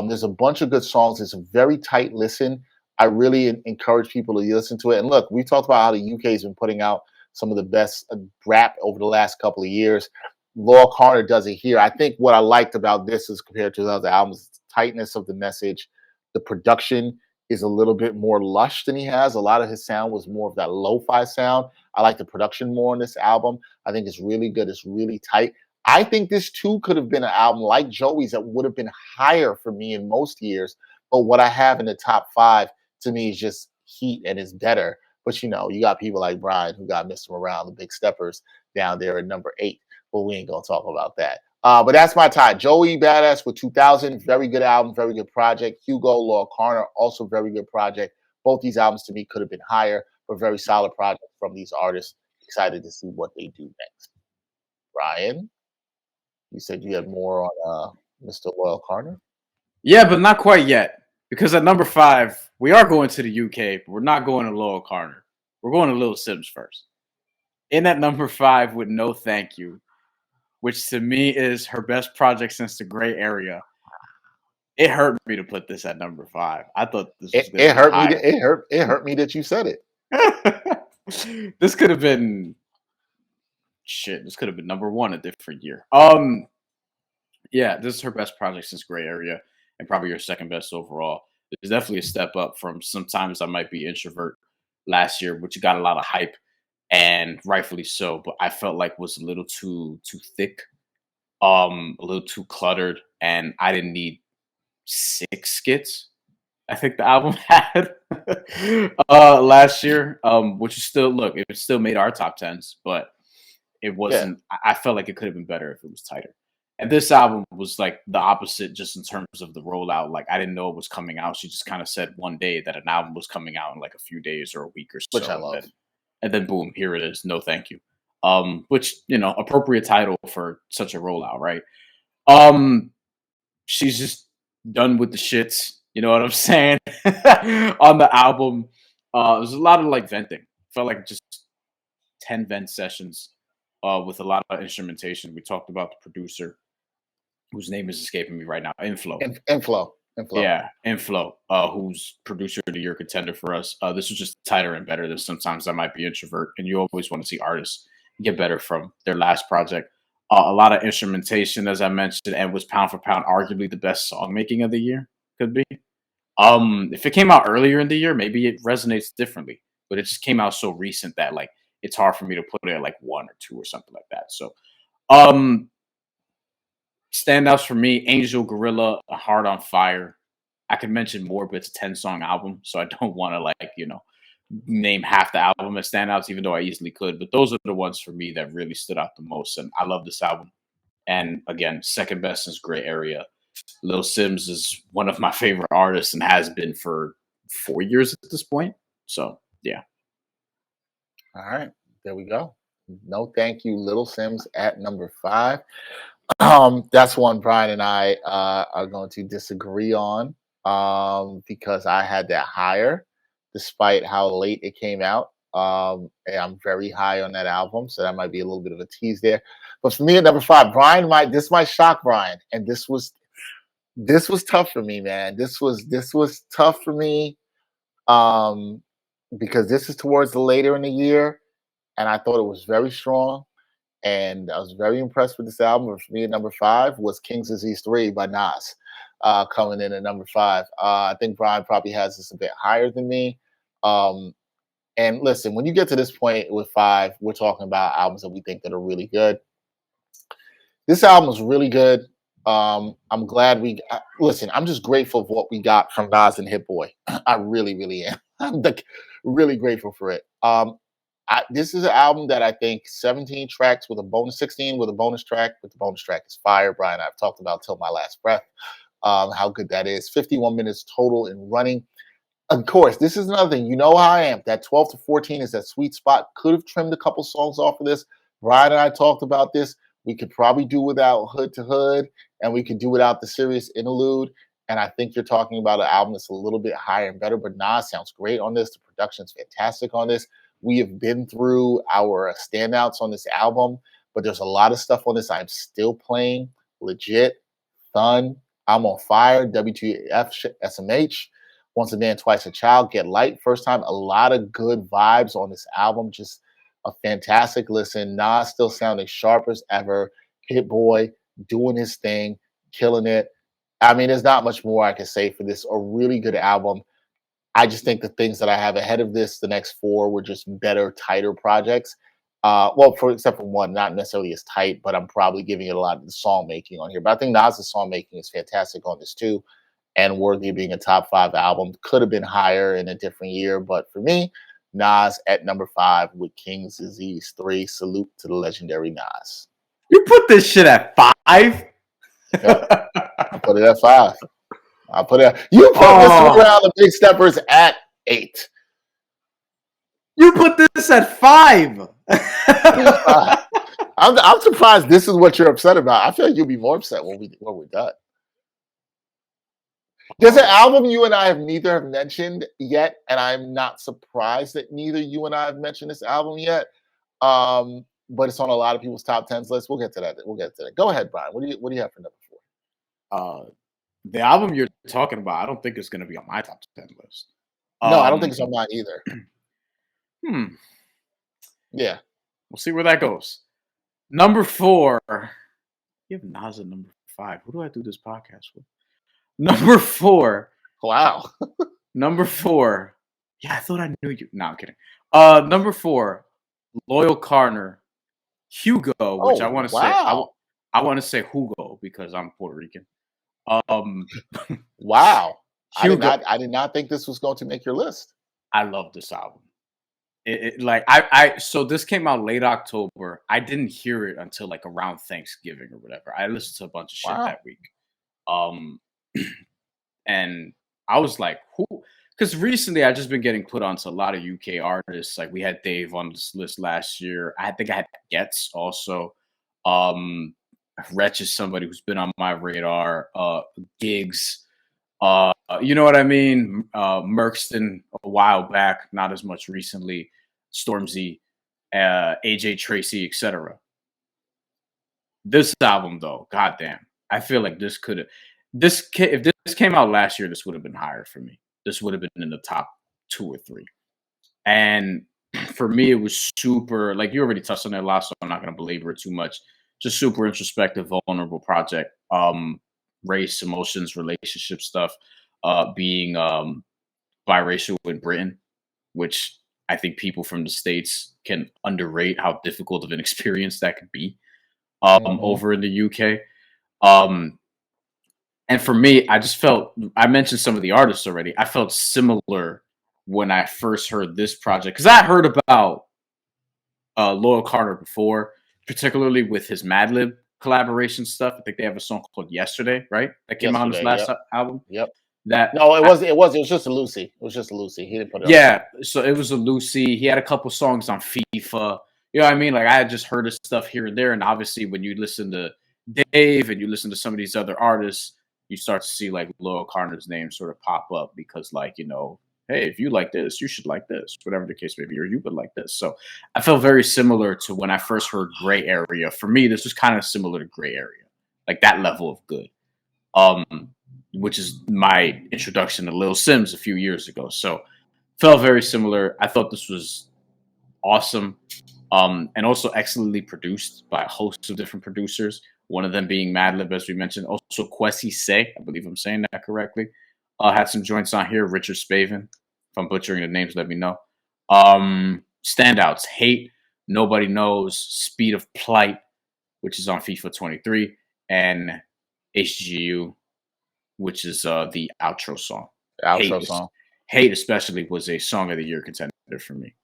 S1: There's a bunch of good songs. It's a very tight listen. I really encourage people to listen to it. And look, we talked about how the UK has been putting out some of the best rap over the last couple of years. Laurel Carter does it here. I think what I liked about this is compared to the other albums, the tightness of the message. The production is a little bit more lush than he has. A lot of his sound was more of that lo-fi sound. I like the production more on this album. I think it's really good. It's really tight. I think this too could have been an album like Joey's that would have been higher for me in most years. But what I have in the top 5 to me is just heat and it's better. But you got people like Bryan who got Mr. Around, the Big Steppers down there at number 8. But we ain't gonna talk about that. But that's my tie. Joey Badass with 2000, very good album, very good project. Hugo, Laurel Carter, also very good project. Both these albums to me could have been higher, but very solid projects from these artists. Excited to see what they do next. Bryan, you said you had more on Mr. Loyal Carter?
S2: Yeah, but not quite yet. Because at number 5, we are going to the UK, but we're not going to Laurel Carter. We're going to Lil Sims first. In at number 5 with No Thank You, which to me is her best project since The Gray Area. It hurt me to put this at number 5. I thought this was going to be higher.
S1: It hurt me that you said it.
S2: This could have been This could have been number 1 a different year. Yeah, this is her best project since Gray Area, and probably her second best overall. It's definitely a step up from Sometimes I Might Be Introvert last year, which got a lot of hype, and rightfully so. But I felt like was a little too thick, a little too cluttered, and I didn't need 6 skits. I think the album had last year, which is still it still made our top 10s, but it wasn't. Yeah. I felt like it could have been better if it was tighter. And this album was like the opposite, just in terms of the rollout. Like I didn't know it was coming out. She just kind of said one day that an album was coming out in like a few days or a week or so.
S1: Which I love.
S2: And then boom, here it is. No, thank you. Which appropriate title for such a rollout, right? She's just done with the shits. You know what I'm saying? On the album, there's a lot of like venting. Felt like just 10 vent sessions with a lot of instrumentation. We talked about the producer, whose name is escaping me right now. Inflow.
S1: Inflow.
S2: Yeah, Inflow, who's producer of the year contender for us. This was just tighter and better than sometimes I might be introvert, and you always want to see artists get better from their last project. A lot of instrumentation, as I mentioned, and was pound for pound arguably the best song making of the year. Could be. If it came out earlier in the year, maybe it resonates differently. But it just came out so recent that like it's hard for me to put it at like 1 or 2 or something like that. So, um, standouts for me: Angel, Gorilla, A Heart on Fire. I could mention more, but it's a 10-song album, so I don't want to like name half the album as standouts, even though I easily could. But those are the ones for me that really stood out the most, and I love this album. And again, second best is Gray Area. Lil Sims is one of my favorite artists and has been for 4 years at this point. So yeah.
S1: All right, there we go. No, thank you, Little Sims at number 5. That's one Brian and I are going to disagree on because I had that higher, despite how late it came out. And I'm very high on that album, so that might be a little bit of a tease there. But for me at number 5, Brian might shock Brian, and this was tough for me, man. This was tough for me because this is towards the later in the year, and I thought it was very strong. And I was very impressed with this album. For me, at number 5 was King's Disease 3 by Nas, coming in at number 5. I think Brian probably has this a bit higher than me. And listen, when you get to this point with 5, we're talking about albums that we think that are really good. This album was really good. I'm glad listen. I'm just grateful for what we got from Nas and Hit Boy. I really, really am. I'm like really grateful for it. This is an album that I think 17 tracks with a bonus 16 with a bonus track. But the bonus track is fire, Brian. I've talked about till my last breath. How good that is. 51 minutes total in running. Of course, this is another thing. You know how I am. That 12 to 14 is that sweet spot. Could have trimmed a couple songs off of this. Brian and I talked about this. We could probably do without Hood to Hood, and we could do without the serious interlude. And I think you're talking about an album that's a little bit higher and better. But Nas sounds great on this. The production's fantastic on this. We have been through our standouts on this album, but there's a lot of stuff on this I'm still playing. Legit, Thun, I'm on Fire, WTF, SMH, Once a Man, Twice a Child, Get Light, first time. A lot of good vibes on this album. Just a fantastic listen. Nas still sounding sharp as ever. Hit Boy doing his thing, killing it. I mean, there's not much more I can say for this. A really good album. I just think the things that I have ahead of this, the next 4, were just better, tighter projects. Except for one, not necessarily as tight, but I'm probably giving it a lot of the song making on here. But I think Nas' song making is fantastic on this too, and worthy of being a top 5 album. Could have been higher in a different year, but for me, Nas at number 5 with King's Disease 3. Salute to the legendary Nas.
S2: You put this shit at 5?
S1: Yep. I put it at 5. I put it. You put this one around the Big Steppers at 8.
S2: You put this at 5.
S1: I'm surprised this is what you're upset about. I feel like you'll be more upset when we're done. There's an album you and I neither have mentioned yet, and I'm not surprised that neither you and I have mentioned this album yet. But it's on a lot of people's top 10s list. We'll get to that. Go ahead, Brian. What do you have for number 4?
S2: The album you're talking about, I don't think it's going to be on my top 10 list.
S1: No, I don't think it's on mine either. Yeah.
S2: We'll see where that goes. Number 4. You have Nas at number 5. Who do I do this podcast with? Number 4.
S1: Wow.
S2: Number 4. Yeah, I thought I knew you. No, I'm kidding. Number 4. Loyal Carner. Hugo, which I want to say. I want to say Hugo because I'm Puerto Rican.
S1: Wow.
S2: Hugo,
S1: I did not think this was going to make your list.
S2: I love this album. So this came out late October. I didn't hear it until like around Thanksgiving or whatever. I listened to a bunch of shit that week. And I was like, who? Because recently I've just been getting put onto a lot of UK artists. Like we had Dave on this list last year. I think I had Getz also. Wretch is somebody who's been on my radar. Gigs. You know what I mean? Merkston a while back, not as much recently. Stormzy, AJ Tracy, etc. This album, though, goddamn, I feel like this could have. If this this came out last year, this would have been higher for me. This would have been in the top 2 or 3. And for me, it was super, like you already touched on it a lot, so I'm not going to belabor it too much. Just super introspective, vulnerable project. Race, emotions, relationship stuff. Being biracial in Britain, which I think people from the States can underrate how difficult of an experience that could be
S1: Hmm.
S2: over in the UK. Um, and for me, I just felt, I mentioned some of the artists already. I felt similar when I first heard this project because I heard about Loyal Carter before, particularly with his Madlib collaboration stuff. I think they have a song called Yesterday, right? That came out on his
S1: Yesterday,
S2: last
S1: yep,
S2: album.
S1: yep.
S2: That
S1: No,
S2: I,
S1: it was just a Lucy. It was just a Lucy. He didn't put it on
S2: yeah,
S1: top.
S2: so it was a Lucy. He had a couple songs on FIFA. You know what I mean? Like I had just heard his stuff here and there, and obviously when you listen to Dave and you listen to some of these other artists, you start to see like Loyal Carter's name sort of pop up because, like, hey, if you like this, you should like this, whatever the case may be, or you would like this. So I felt very similar to when I first heard Gray Area. For me, this was kind of similar to Gray Area, like that level of good. Um, which is my introduction to Lil Sims a few years ago. So felt very similar. I thought this was awesome, and also excellently produced by a host of different producers. One of them being Madlib, as we mentioned. Also, Kwesi Say, I believe I'm saying that correctly. Had some joints on here. Richard Spaven. If I'm butchering the names, let me know. Standouts: Hate, Nobody Knows, Speed of Plight, which is on FIFA 23, and HGU, which is the outro song.
S1: The
S2: Hate,
S1: outro song.
S2: Hate especially was a song of the year contender for me.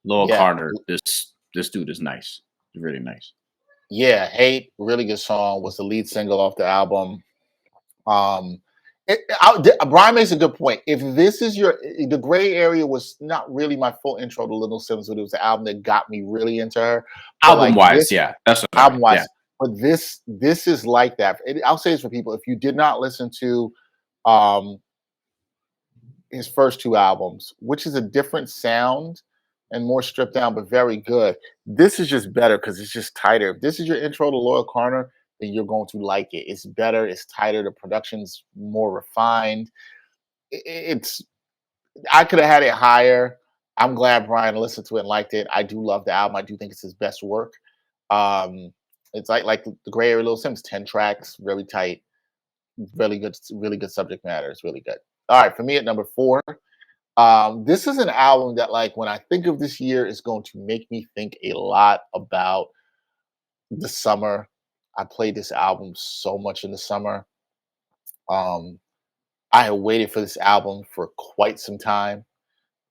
S2: Lowell
S1: Yeah,
S2: Carter, this dude is nice. He's really nice.
S1: yeah. Hate, really good song. Was the lead single off the album. Um, Brian makes a good point. If this is the Gray Area was not really my full intro to Little Sims, but it was the album that got me really into her. But
S2: Album
S1: like
S2: wise,
S1: this
S2: yeah, that's what I
S1: album
S2: mean. Yeah.
S1: wise, but this is like that. I'll say this for people: if you did not listen to um his first 2 albums, which is a different sound and more stripped down, but very good. This is just better because it's just tighter. If this is your intro to Loyal Corner, then you're going to like it. It's better, it's tighter, the production's more refined. It's I could have had it higher. I'm glad Brian listened to it and liked it. I do love the album. I do think it's his best work. Um, it's like the Gray Area Little Sims, 10 tracks, very tight, really good subject matter. It's really good. All right, for me at number 4, this is an album that, like, when I think of this year, is going to make me think a lot about the summer. I played this album so much in the summer. Um, I had waited for this album for quite some time.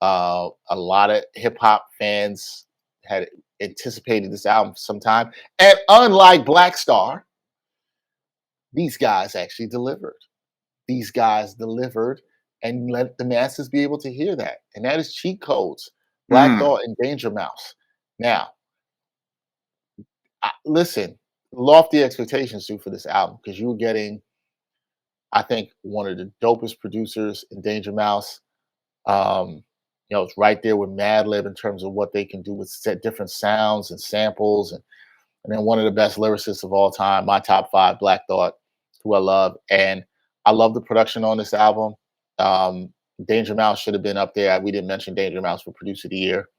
S1: A lot of hip hop fans had anticipated this album for some time, and unlike Black Star, these guys actually delivered. These guys delivered and let the masses be able to hear that. And that is Cheat Codes, Black
S2: Mm.
S1: Thought, and Danger Mouse. Now, listen, lofty expectations too for this album because you were getting, I think, one of the dopest producers in Danger Mouse. It's right there with Madlib in terms of what they can do with set different sounds and samples, and then one of the best lyricists of all time, my top 5, Black Thought, who I love, and I love the production on this album. Um, Danger Mouse should have been up there. We didn't mention Danger Mouse for Producer of the Year,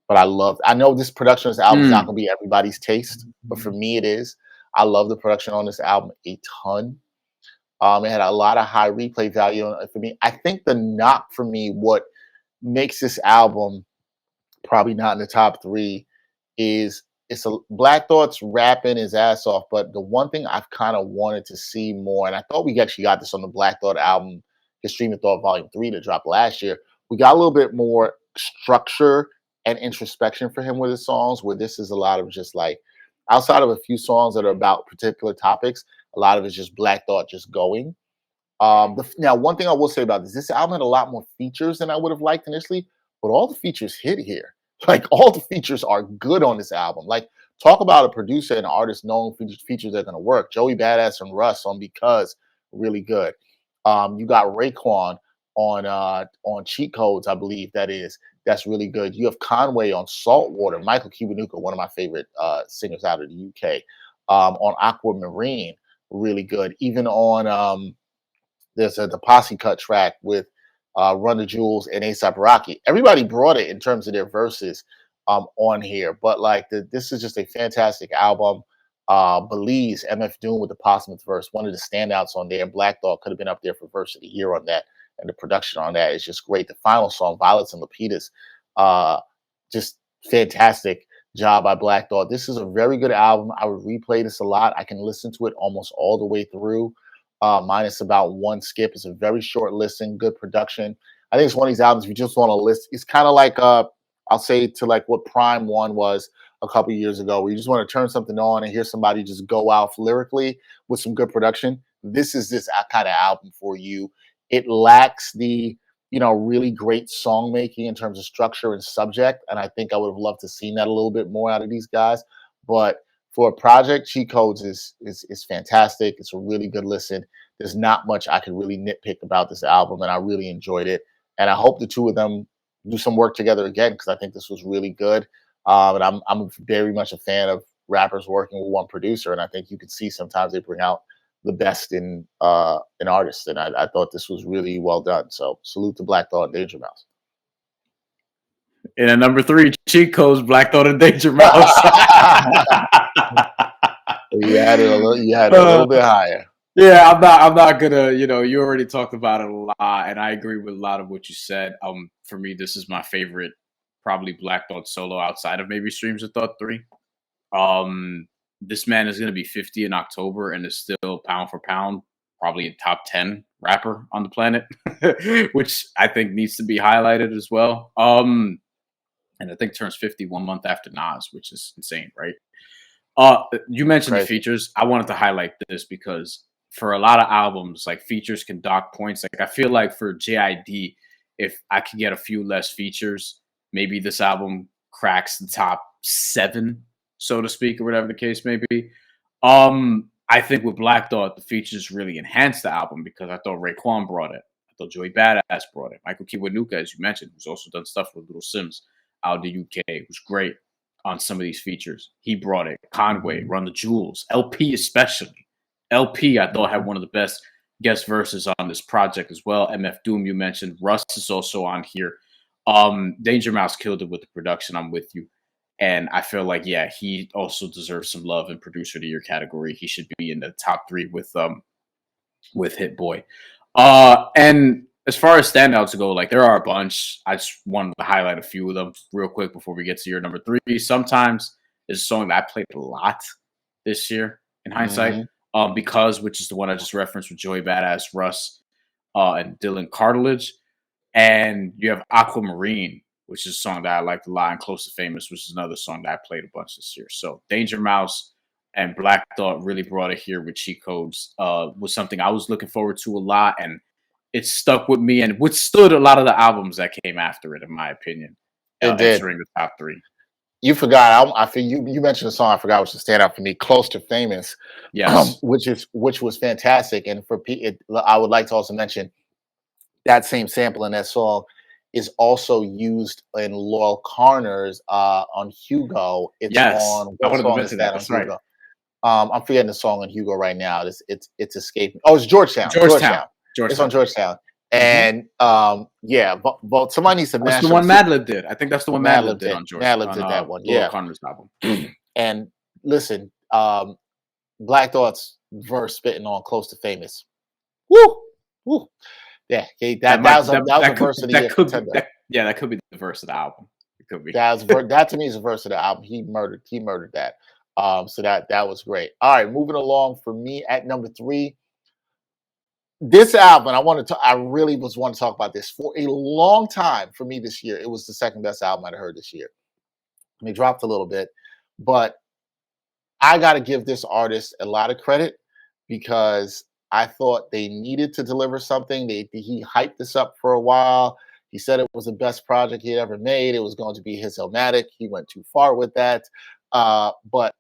S1: but I know this production on this album is not
S2: Mm.
S1: going to be everybody's taste, but for me, it is. I love the production on this album a ton. It had a lot of high replay value for me. I think the knock for me, what makes this album probably not in the top 3, is it's a Black Thought's rapping his ass off, but the one thing I've kind of wanted to see more, and I thought we actually got this on the Black Thought album, his Stream of Thought Volume 3 that dropped last year. We got a little bit more structure and introspection for him with his songs, where this is a lot of just like, outside of a few songs that are about particular topics, a lot of it's just Black Thought just going. Now, one thing I will say about this album had a lot more features than I would have liked initially, but all the features hit here. Like, all the features are good on this album. Like, talk about a producer and an artist knowing features that are going to work. Joey Badass and Russ on Because, really good. You got Raekwon on Cheat Codes, I believe that's really good. You have Conway on Saltwater, Michael Kiwanuka, one of my favorite singers out of the UK, on Aquamarine, really good. Even on there's the Posse Cut track with Run the Jewels and A$AP Rocky. Everybody brought it in terms of their verses on here, but like this is just a fantastic album. Belize, MF Doom with the posthumous verse, one of the standouts on there. Black Thought could have been up there for verse of the year on that, and the production on that is just great. The final song, Violets and Lapidas, just fantastic job by Black Thought. This is a very good album. I would replay this a lot. I can listen to it almost all the way through, minus about one skip. It's a very short listen, good production. I think it's one of these albums you just want to listen. It's kind of like I'll say to like what Prime One was a couple years ago, where you just want to turn something on and hear somebody just go out lyrically with some good production. This is this kind of album for you. It lacks the really great song making in terms of structure and subject, and I think I would have loved to seen that a little bit more out of these guys. But for a project, Cheat Codes is fantastic. It's a really good listen. There's not much I could really nitpick about this album, and I really enjoyed it. And I hope the two of them do some work together again, because I think this was really good. And I'm very much a fan of rappers working with one producer, and I think you can see sometimes they bring out the best in artists, and I thought this was really well done. So salute to Black Thought and Danger Mouse.
S2: And at number 3, Cheat Codes, Black Thought and Danger Mouse.
S1: You had it a little bit higher.
S2: Yeah, I'm not gonna, you already talked about it a lot, and I agree with a lot of what you said. For me, this is my favorite, probably Black Thought solo outside of maybe Streams of Thought 3. This man is gonna be 50 in October and is still pound for pound, probably a top 10 rapper on the planet, which I think needs to be highlighted as well. And I think turns 50 1 month after Nas, which is insane, right? You mentioned the features. I wanted to highlight this because for a lot of albums, like features can dock points. Like I feel like for JID, if I could get a few less features, maybe this album cracks the top 7, so to speak, or whatever the case may be. I think with Black Thought, the features really enhanced the album because I thought Raekwon brought it. I thought Joey Badass brought it. Michael Kiwanuka, as you mentioned, who's also done stuff with Little Sims out of the UK, who's great on some of these features. He brought it. Conway, Run the Jewels, LP especially. LP, I thought, had one of the best guest verses on this project as well. MF Doom, you mentioned. Russ is also on here. Danger Mouse killed it with the production. I'm with you. And I feel like, yeah, he also deserves some love in producer of the year category. He should be in the top 3 with Hit Boy. And as far as standouts go, like there are a bunch. I just wanted to highlight a few of them real quick before we get to your number 3. Sometimes is a song that I played a lot this year in hindsight. Because, which is the one I just referenced with Joey Badass, Russ, and Dylan Cartilage. And you have Aquamarine, which is a song that I liked a lot, and Close to Famous, which is another song that I played a bunch this year. So Danger Mouse and Black Thought really brought it here with Cheat Codes. Was something I was looking forward to a lot, and it stuck with me and withstood a lot of the albums that came after it, in my opinion.
S1: It did.
S2: Entering the top 3.
S1: You forgot. I think you mentioned a song. I forgot which to stand out for me. Close to Famous,
S2: yes,
S1: which was fantastic. And for I would like to also mention that same sample in that song is also used in Laurel Carner's on Hugo. It's on.
S2: I wanted to mention that. That's right.
S1: Hugo? I'm forgetting the song on Hugo right now. It's escaping. Oh, it's Georgetown. It's on Georgetown. And yeah, but somebody needs to.
S2: That's the one Madlib did. I think that's the one Madlib did on George.
S1: Madlib did that one. Yeah,
S2: Connor's album.
S1: And listen, Black Thought's verse spitting on "Close to Famous." Woo. Yeah, that was a verse of the year.
S2: That could be the verse of the album. It could be.
S1: That to me is a verse of the album. He murdered that. So that was great. All right, moving along for me at number 3. This album, I really want to talk about this for a long time. For me this year, it was the second best album I'd heard this year. I mean, dropped a little bit, but I got to give this artist a lot of credit because I thought they needed to deliver something. He hyped this up for a while. He said it was the best project he had ever made. It was going to be his Illmatic. He went too far with that. But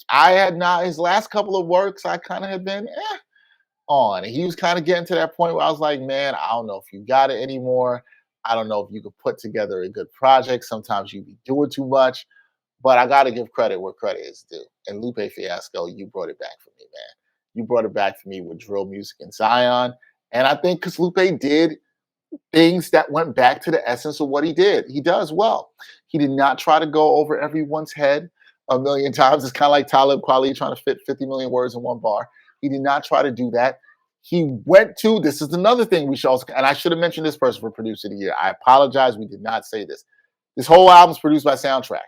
S1: I had not, his last couple of works, I kind of had been on. And he was kind of getting to that point where I was like, man, I don't know if you got it anymore. I don't know if you could put together a good project. Sometimes you be doing too much. But I got to give credit where credit is due. And Lupe Fiasco, you brought it back for me, man. You brought it back for me with Drill Music and Zion. And I think because Lupe did things that went back to the essence of what he did. He does well. He did not try to go over everyone's head a million times. It's kind of like Talib Kweli trying to fit 50 million words in one bar. He did not try to do that. He went to, this is another thing we should also, and I should have mentioned this person for producer of the year. I apologize. We did not say this. This whole album is produced by Soundtrack,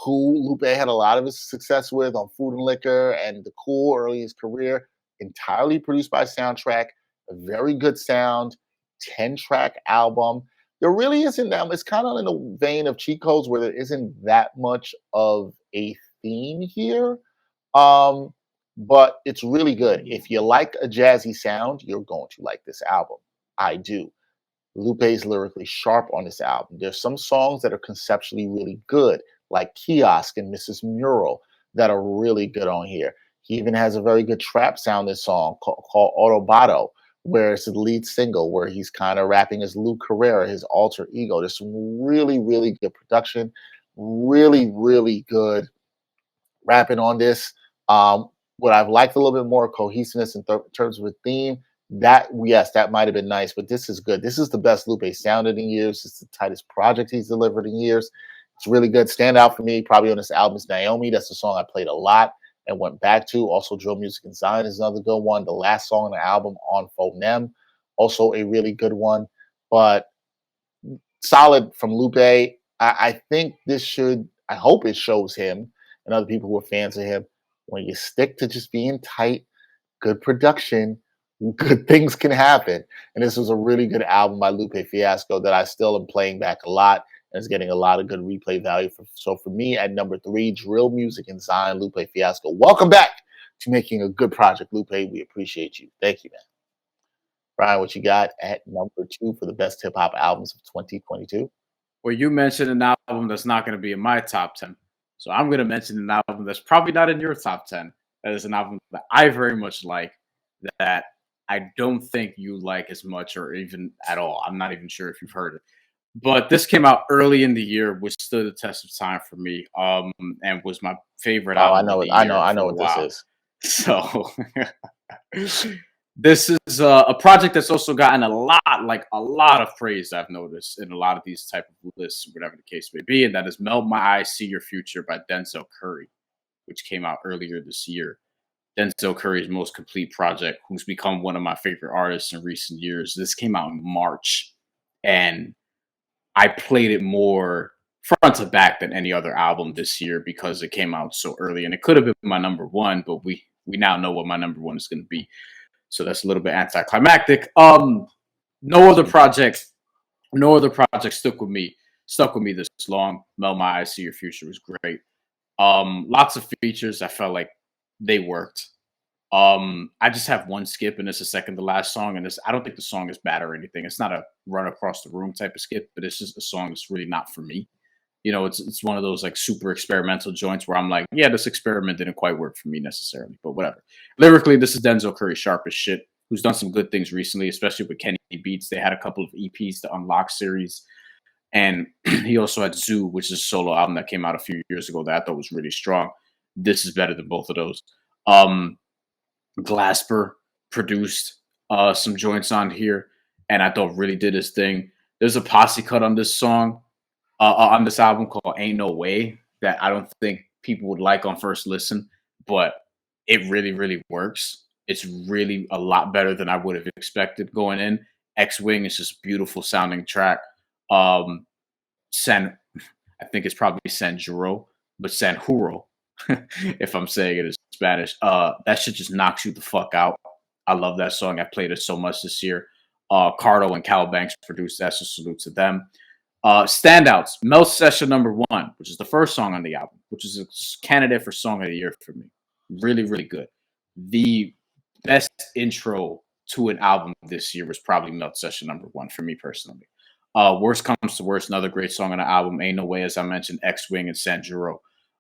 S1: who Lupe had a lot of his success with on Food and Liquor and The Cool early in his career. Entirely produced by Soundtrack, a very good sound, 10-track album. There really isn't that. It's kind of in the vein of Cheat Codes where there isn't that much of a theme here. But it's really good. If you like a jazzy sound, you're going to like this album. I do. Lupe is lyrically sharp on this album. There's some songs that are conceptually really good, like Kiosk and Mrs. Mural, that are really good on here. He even has a very good trap sounding song called Autobado, where it's the lead single, where he's kind of rapping as Lou Carrera, his alter ego. There's some really, really good production, really, really good rapping on this. What I've liked a little bit more cohesiveness in terms of a theme, that yes, that might have been nice, but this is good. This is the best Lupe sounded in years. It's the tightest project he's delivered in years. It's really good. Standout for me probably on this album is Naomi. That's the song I played a lot and went back to. Also, Drill Music and Zion is another good one. The last song on the album, On Phonem, also a really good one. But solid from Lupe. I think this should, I hope it shows him and other people who are fans of him, when you stick to just being tight, good production, good things can happen. And this was a really good album by Lupe Fiasco that I still am playing back a lot and is getting a lot of good replay value. So for me, at number 3, Drill Music and Zion, Lupe Fiasco. Welcome back to making a good project, Lupe. We appreciate you. Thank you, man. Bryan, what you got at number 2 for the best hip hop albums of 2022?
S2: Well, you mentioned an album that's not going to be in my top 10. So I'm going to mention an album that's probably not in your top 10. That is an album that I very much like, that I don't think you like as much or even at all. I'm not even sure if you've heard it. But this came out early in the year, which stood the test of time for me, and was my favorite album.
S1: I know what this is.
S2: So this is a project that's also gotten a lot of praise, I've noticed, in a lot of these type of lists, whatever the case may be, and that is Melt My Eyes, See Your Future by Denzel Curry, which came out earlier this year. Denzel Curry's most complete project, who's become one of my favorite artists in recent years. This came out in March, and I played it more front to back than any other album this year because it came out so early, and it could have been my number 1, but we now know what my number 1 is going to be. So that's a little bit anticlimactic. No other project stuck with me this long. Melt My Eyes, See Your Future was great. Lots of features. I felt like they worked. I just have one skip, and it's the second to last song. And I don't think the song is bad or anything. It's not a run across the room type of skip, but it's just a song that's really not for me. You know, it's one of those like super experimental joints where I'm like, yeah, this experiment didn't quite work for me necessarily, but whatever. Lyrically, this is Denzel Curry, sharp as shit, who's done some good things recently, especially with Kenny Beats. They had a couple of EPs, the Unlock series. And he also had Zoo, which is a solo album that came out a few years ago that I thought was really strong. This is better than both of those. Glasper produced some joints on here, and I thought really did his thing. There's a posse cut on this song, on this album called Ain't No Way, that I don't think people would like on first listen, but it really, really works. It's really a lot better than I would have expected going in. X-Wing is just a beautiful sounding track. I think it's probably San Juro, but San Juro, if I'm saying it in Spanish. That shit just knocks you the fuck out. I love that song. I played it so much this year. Cardo and Cal Banks produced that, so salute to them. Standouts, Melt Session number 1, which is the first song on the album, which is a candidate for Song of the Year for me. Really, really good. The best intro to an album this year was probably Melt Session number 1 for me personally. Worst Comes to Worst, another great song on the album. Ain't No Way, as I mentioned, X-Wing and San Juro.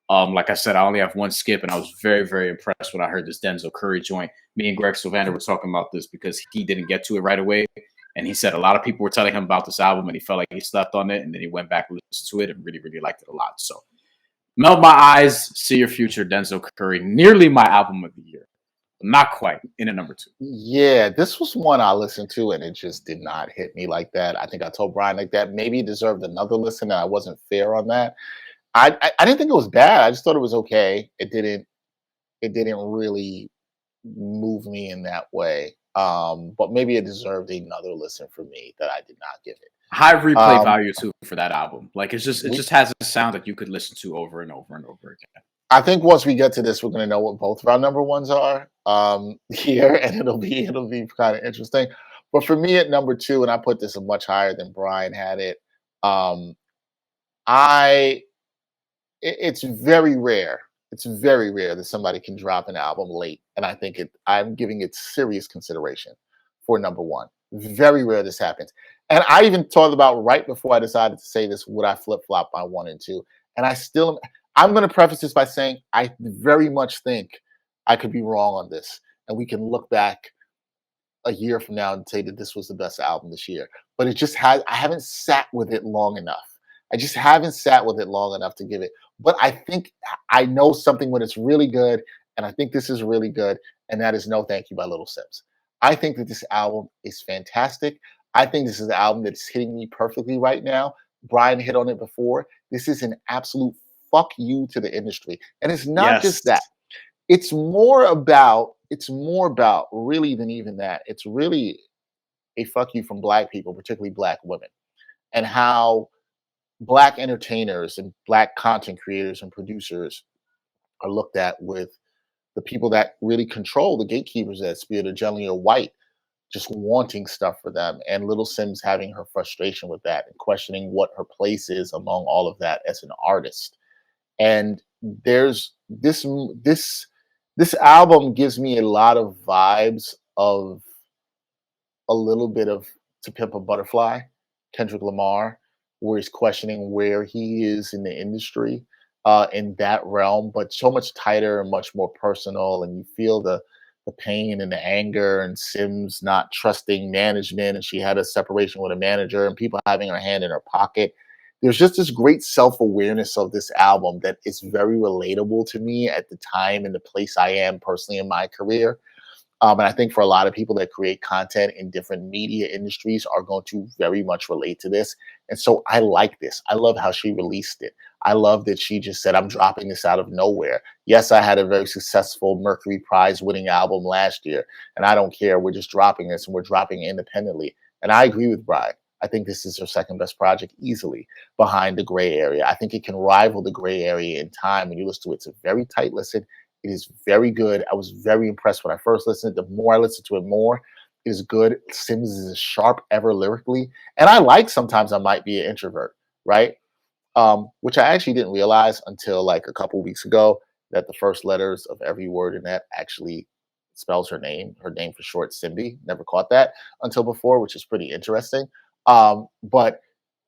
S2: Like I said, I only have one skip, and I was very, very impressed when I heard this Denzel Curry joint. Me and Greg Sylvander were talking about this because he didn't get to it right away. And he said a lot of people were telling him about this album, and he felt like he slept on it. And then he went back and listened to it and really, really liked it a lot. So Melt My Eyes, See Your Future, Denzel Curry, nearly my album of the year. Not quite in at number 2.
S1: Yeah, this was one I listened to and it just did not hit me like that. I think I told Brian like that. Maybe it deserved another listen and I wasn't fair on that. I didn't think it was bad. I just thought it was okay. It didn't really move me in that way. But maybe it deserved another listen for me that I did not give it.
S2: High replay
S1: Um,
S2: value too for that album. Like it
S1: we,
S2: just has a sound that you could listen to over and over and over again.
S1: I think once we get to this, we're gonna know what both of our number ones are here, and it'll be kind of interesting. But for me at number two, and I put this much higher than Brian had it. Um, I it's very rare. It's very rare that somebody can drop an album late, and I think I'm giving it serious consideration for number one. Very rare this happens, and I even thought about right before I decided to say this, would I flip flop my one and two? And I still, I'm going to preface this by saying I very much think I could be wrong on this, and we can look back a year from now and say that this was the best album this year. But it just has I haven't sat with it long enough. I just haven't sat with it long enough to give it. But I think I know something when it's really good, and I think this is really good, and that is No Thank You by Little Sims. I think that this album is fantastic. I think this is an album that's hitting me perfectly right now. Brian hit on it before. This is an absolute fuck you to the industry. And it's not
S2: Yes.
S1: just that. It's more about really than even that. It's really a fuck you from black people, particularly black women, and how black entertainers and black content creators and producers are looked at with the people that really control the gatekeepers that Spirit of generally are white, just wanting stuff for them, and Little Sims having her frustration with that and questioning what her place is among all of that as an artist. And there's this album gives me a lot of vibes of a little bit of To Pimp a Butterfly, Kendrick Lamar, where he's questioning where he is in the industry in that realm, but so much tighter and much more personal. And you feel the pain and the anger, and Sims not trusting management, and she had a separation with a manager, and people having her hand in her pocket. There's just this great self awareness of this album that is very relatable to me at the time and the place I am personally in my career. And I think for a lot of people that create content in different media industries are going to very much relate to this. And so I like this. I love how she released it. I love that she just said, I'm dropping this out of nowhere. Yes, I had a very successful Mercury Prize winning album last year, and I don't care. We're just dropping this and we're dropping it independently. And I agree with Bryan. I think this is her second best project easily behind The Gray Area. I think it can rival The Gray Area in time. When you listen to it, it's a very tight listen. It is very good. I was very impressed when I first listened. The more I listen to it, more it is good. Sims is as sharp ever lyrically, and I like sometimes I might be an introvert, right? Which I actually didn't realize until like a couple weeks ago that the first letters of every word in that actually spells her name for short, Simbi. Never caught that until before, which is pretty interesting. But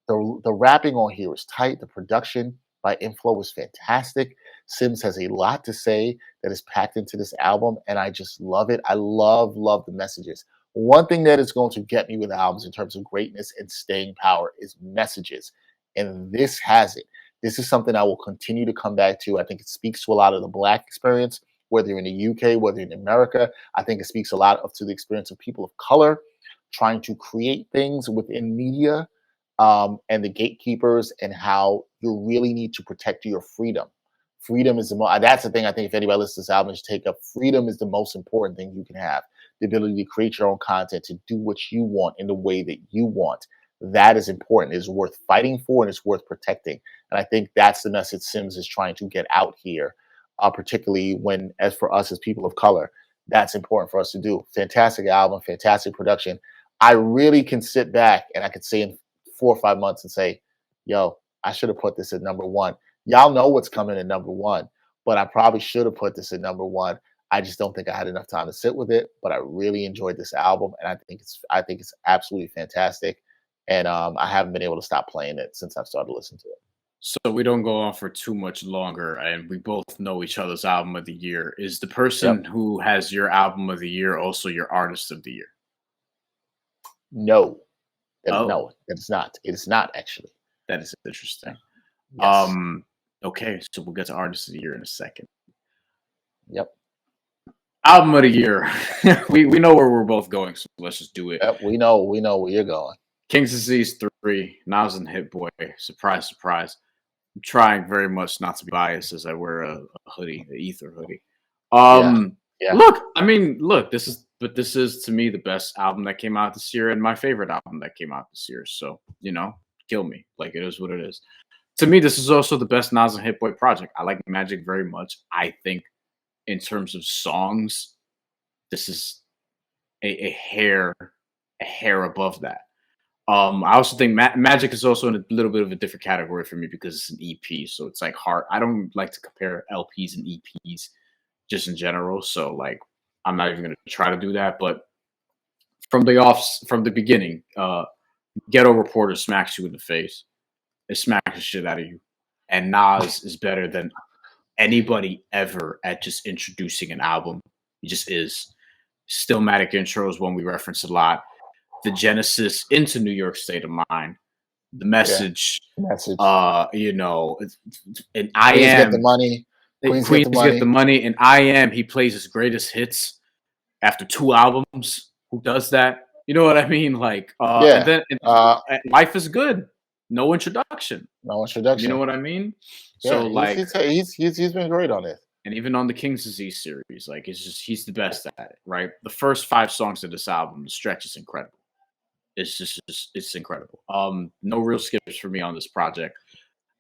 S1: the rapping on here is tight. The production by Inflow was fantastic. Sims has a lot to say that is packed into this album, and I just love it. I love the messages. One thing that is going to get me with albums in terms of greatness and staying power is messages, and this has it. This is something I will continue to come back to. I think it speaks to a lot of the Black experience, whether you're in the UK, whether you're in America. I think it speaks a lot to the experience of people of color trying to create things within media, and the gatekeepers, and how you really need to protect your freedom. Freedom is that's the thing I think if anybody listens to this album should take up. Freedom is the most important thing you can have. The ability to create your own content, to do what you want in the way that you want. That is important, is worth fighting for, and it's worth protecting. And I think that's the message Sims is trying to get out here, particularly when, as for us as people of color, that's important for us to do. Fantastic album, fantastic production. I really can sit back and I could say in 4 or 5 months and say, yo, I should have put this at number one. Y'all know what's coming at number one, but I probably should have put this at number one. I just don't think I had enough time to sit with it, but I really enjoyed this album, and I think it's absolutely fantastic. And I haven't been able to stop playing it since I've started listening to it.
S2: So we don't go on for too much longer, and we both know each other's album of the year. Is the
S1: Yep.
S2: person who has your album of the year also your artist of the year?
S1: No,
S2: Oh,
S1: no, that is not. It is not actually.
S2: that is interesting.
S1: Yes.
S2: Okay, so we'll get to artist of the year in a second.
S1: Yep.
S2: Album of the year. we know where we're both going, so let's just do it.
S1: Yep, we know where you're going.
S2: King's Disease 3, Nas and Hit Boy. Surprise, surprise. I'm trying very much not to be biased as I wear a hoodie, the Ether hoodie.
S1: Yeah.
S2: Look, this is to me the best album that came out this year and my favorite album that came out this year. So, kill me. Like, it is what it is. To me, this is also the best Nas and Hit Boy project. I like Magic very much. I think in terms of songs, this is a hair above that. I also think Magic is also in a little bit of a different category for me because it's an EP, so it's like hard. I don't like to compare LPs and EPs just in general, so like I'm not even going to try to do that. But from the beginning, Ghetto Reporter smacks you in the face. It smacks the shit out of you, and Nas is better than anybody ever at just introducing an album. He just is. Stillmatic intro is one we reference a lot. The genesis into New York State of Mind, the message, and I
S1: Queens
S2: Am
S1: get the money.
S2: Queens get the money, and I Am. He plays his greatest hits after 2 albums. Who does that? You know what I mean? Like, and then Life is Good. No introduction. You know what I mean?
S1: Yeah,
S2: so like,
S1: he's been great on it.
S2: And even on the King's Disease series, like he's the best at it, right? The first 5 songs of this album, the stretch is incredible. It's incredible. No real skips for me on this project.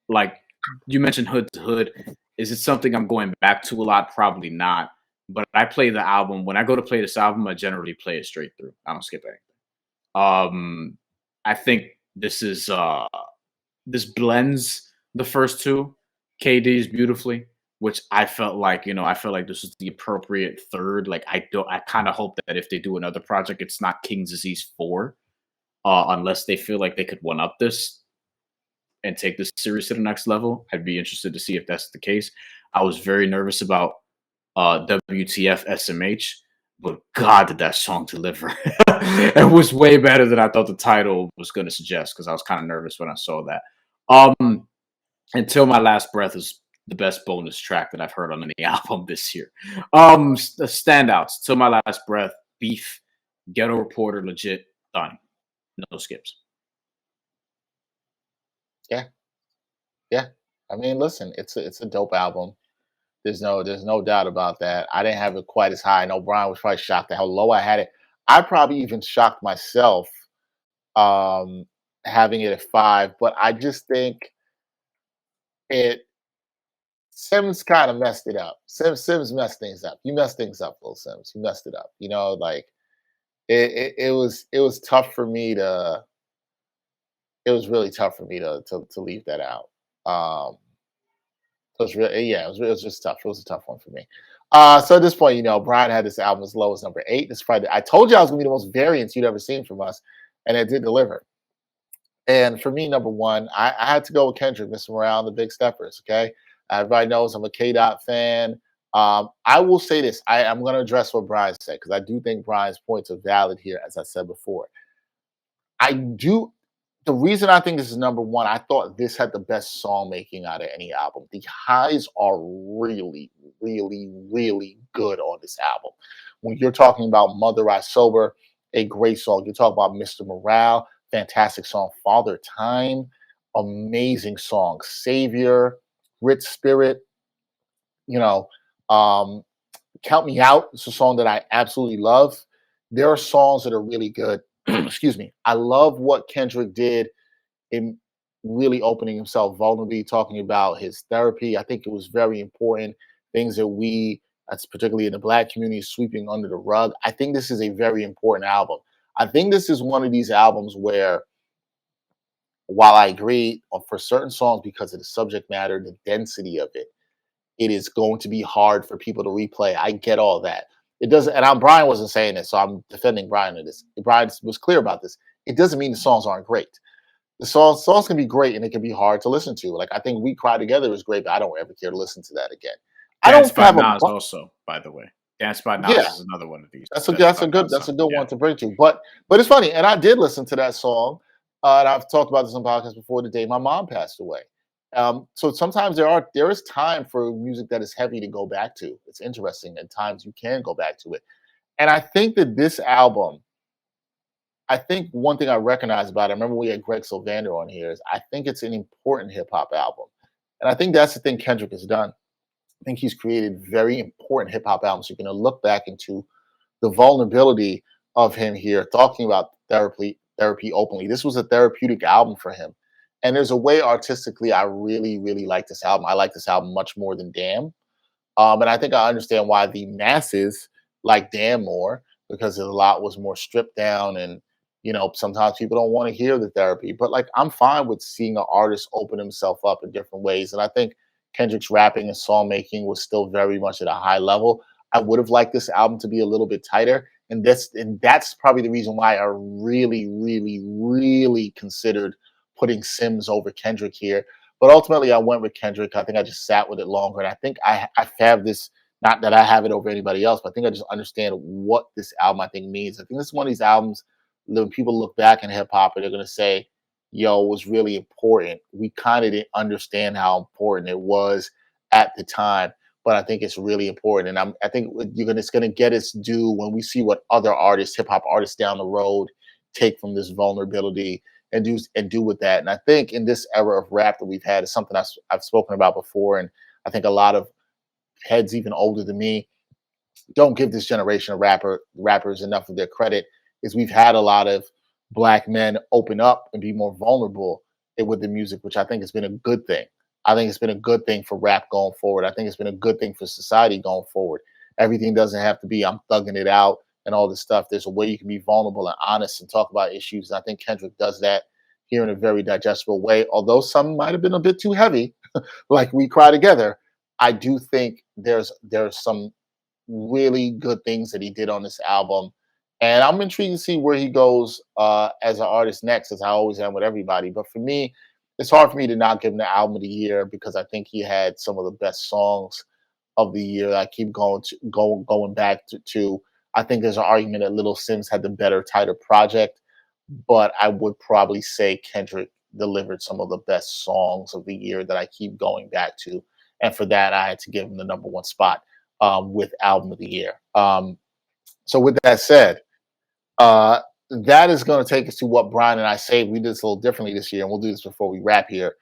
S2: Like you mentioned Hood to Hood. Is it something I'm going back to a lot? Probably not. But I play the album. When I go to play this album, I generally play it straight through. I don't skip anything. I think this blends the first 2 KDs beautifully, which I felt like this was the appropriate third. Like I kind of hope that if they do another project, it's not King's Disease 4. Unless they feel like they could one up this and take this series to the next level. I'd be interested to see if that's the case. I was very nervous about WTF SMH, but God, did that song deliver. It was way better than I thought the title was going to suggest, because I was kind of nervous when I saw that. Until My Last Breath is the best bonus track that I've heard on any album this year. The standouts: Till My Last Breath, Beef, Ghetto Reporter, Legit, done. No skips.
S1: Yeah. I mean, listen, it's a dope album. There's no doubt about that. I didn't have it quite as high. I know Bryan was probably shocked at how low I had it. I probably even shocked myself having it at 5, but I just think Sims kind of messed it up. Sims messed things up. You messed things up, Lil Sims. You messed it up. Like it was tough for me to. It was really tough for me to leave that out. It was just tough. It was a tough one for me. So at this point, Bryan had this album as low as number 8. This is probably, I told you I was gonna be the most variance you'd ever seen from us, and it did deliver. And for me, number 1, I had to go with Kendrick, Mr. Morale, and the Big Steppers. Okay, everybody knows I'm a K-Dot fan. I will say this: I'm going to address what Bryan said, because I do think Bryan's points are valid here, as I said before. The reason I think this is number 1, I thought this had the best song making out of any album. The highs are really, really, really good on this album. When you're talking about Mother I Sober, a great song. You talk about Mr. Morale, fantastic song. Father Time, amazing song. Savior, Rich Spirit, Count Me Out. It's a song that I absolutely love. There are songs that are really good. Excuse me. I love what Kendrick did in really opening himself vulnerably, talking about his therapy. I think it was very important. Things that that's particularly in the Black community, sweeping under the rug. I think this is a very important album. I think this is one of these albums where, while I agree for certain songs, because of the subject matter, the density of it, it is going to be hard for people to replay. I get all that. It doesn't, and Bryan wasn't saying this, so I'm defending Bryan in this. Bryan was clear about this. It doesn't mean the songs aren't great. The songs can be great, and it can be hard to listen to. Like, I think We Cry Together is great, but I don't ever care to listen to that again.
S2: Dance by Nas also, by the way. Dance by Nas is another one of these.
S1: That's a good one to bring to. But it's funny, and I did listen to that song, and I've talked about this on podcasts before. The day my mom passed away, So sometimes there is time for music that is heavy to go back to. It's interesting. At times you can go back to it. And I think that this album, I think one thing I recognize about it, I remember we had Greg Sylvander on here, is I think it's an important hip hop album. And I think that's the thing Kendrick has done. I think he's created very important hip hop albums. You're going to look back into the vulnerability of him here, talking about therapy openly. This was a therapeutic album for him. And there's a way artistically I really, really like this album. I like this album much more than Damn. And I think I understand why the masses like Dan more, because a lot was more stripped down, and sometimes people don't want to hear the therapy. But like, I'm fine with seeing an artist open himself up in different ways. And I think Kendrick's rapping and song making was still very much at a high level. I would have liked this album to be a little bit tighter. And that's probably the reason why I really, really, really considered putting Sims over Kendrick here, but ultimately, I went with Kendrick. I think I just sat with it longer, and I think I have this. Not that I have it over anybody else, but I think I just understand what this album I think means. I think this is one of these albums that when people look back in hip hop, and they're gonna say, "Yo, it was really important." We kind of didn't understand how important it was at the time, but I think it's really important, and I think it's gonna get its due when we see what other artists, hip hop artists down the road, take from this vulnerability and do with that. And I think in this era of rap that we've had is something I've spoken about before, and I think a lot of heads even older than me don't give this generation of rappers enough of their credit. Is we've had a lot of black men open up and be more vulnerable with the music, which I think has been a good thing. I think it's been a good thing for rap going forward. I think it's been a good thing for society going forward. Everything doesn't have to be I'm thugging it out and all this stuff. There's a way you can be vulnerable and honest and talk about issues. And I think Kendrick does that here in a very digestible way. Although some might have been a bit too heavy, like We Cry Together, I do think there's some really good things that he did on this album. And I'm intrigued to see where he goes as an artist next, as I always am with everybody. But for me, it's hard for me to not give him the album of the year because I think he had some of the best songs of the year. I keep going back to. I think there's an argument that Little Sims had the better, tighter project, but I would probably say Kendrick delivered some of the best songs of the year that I keep going back to. And for that, I had to give him the number one spot with album of the year. So with that said, uh, that is going to take us to what Brian and I say. We did this a little differently this year, and we'll do this before we wrap here.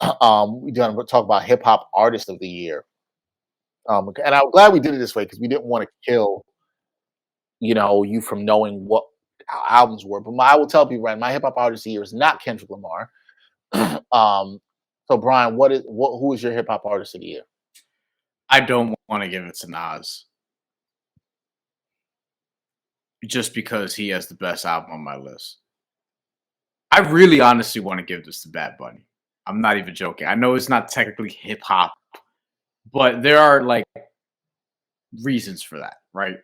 S1: We're going to talk about hip hop artist of the year. And I'm glad we did it this way because we didn't want to kill, you from knowing what albums were. But I will tell people, right, my hip hop artist of the year is not Kendrick Lamar. um, so Brian, who is your hip hop artist of the year?
S2: I don't want to give it to Nas just because he has the best album on my list. I really honestly want to give this to Bad Bunny. I'm not even joking. I know it's not technically hip hop, but there are like reasons for that, right?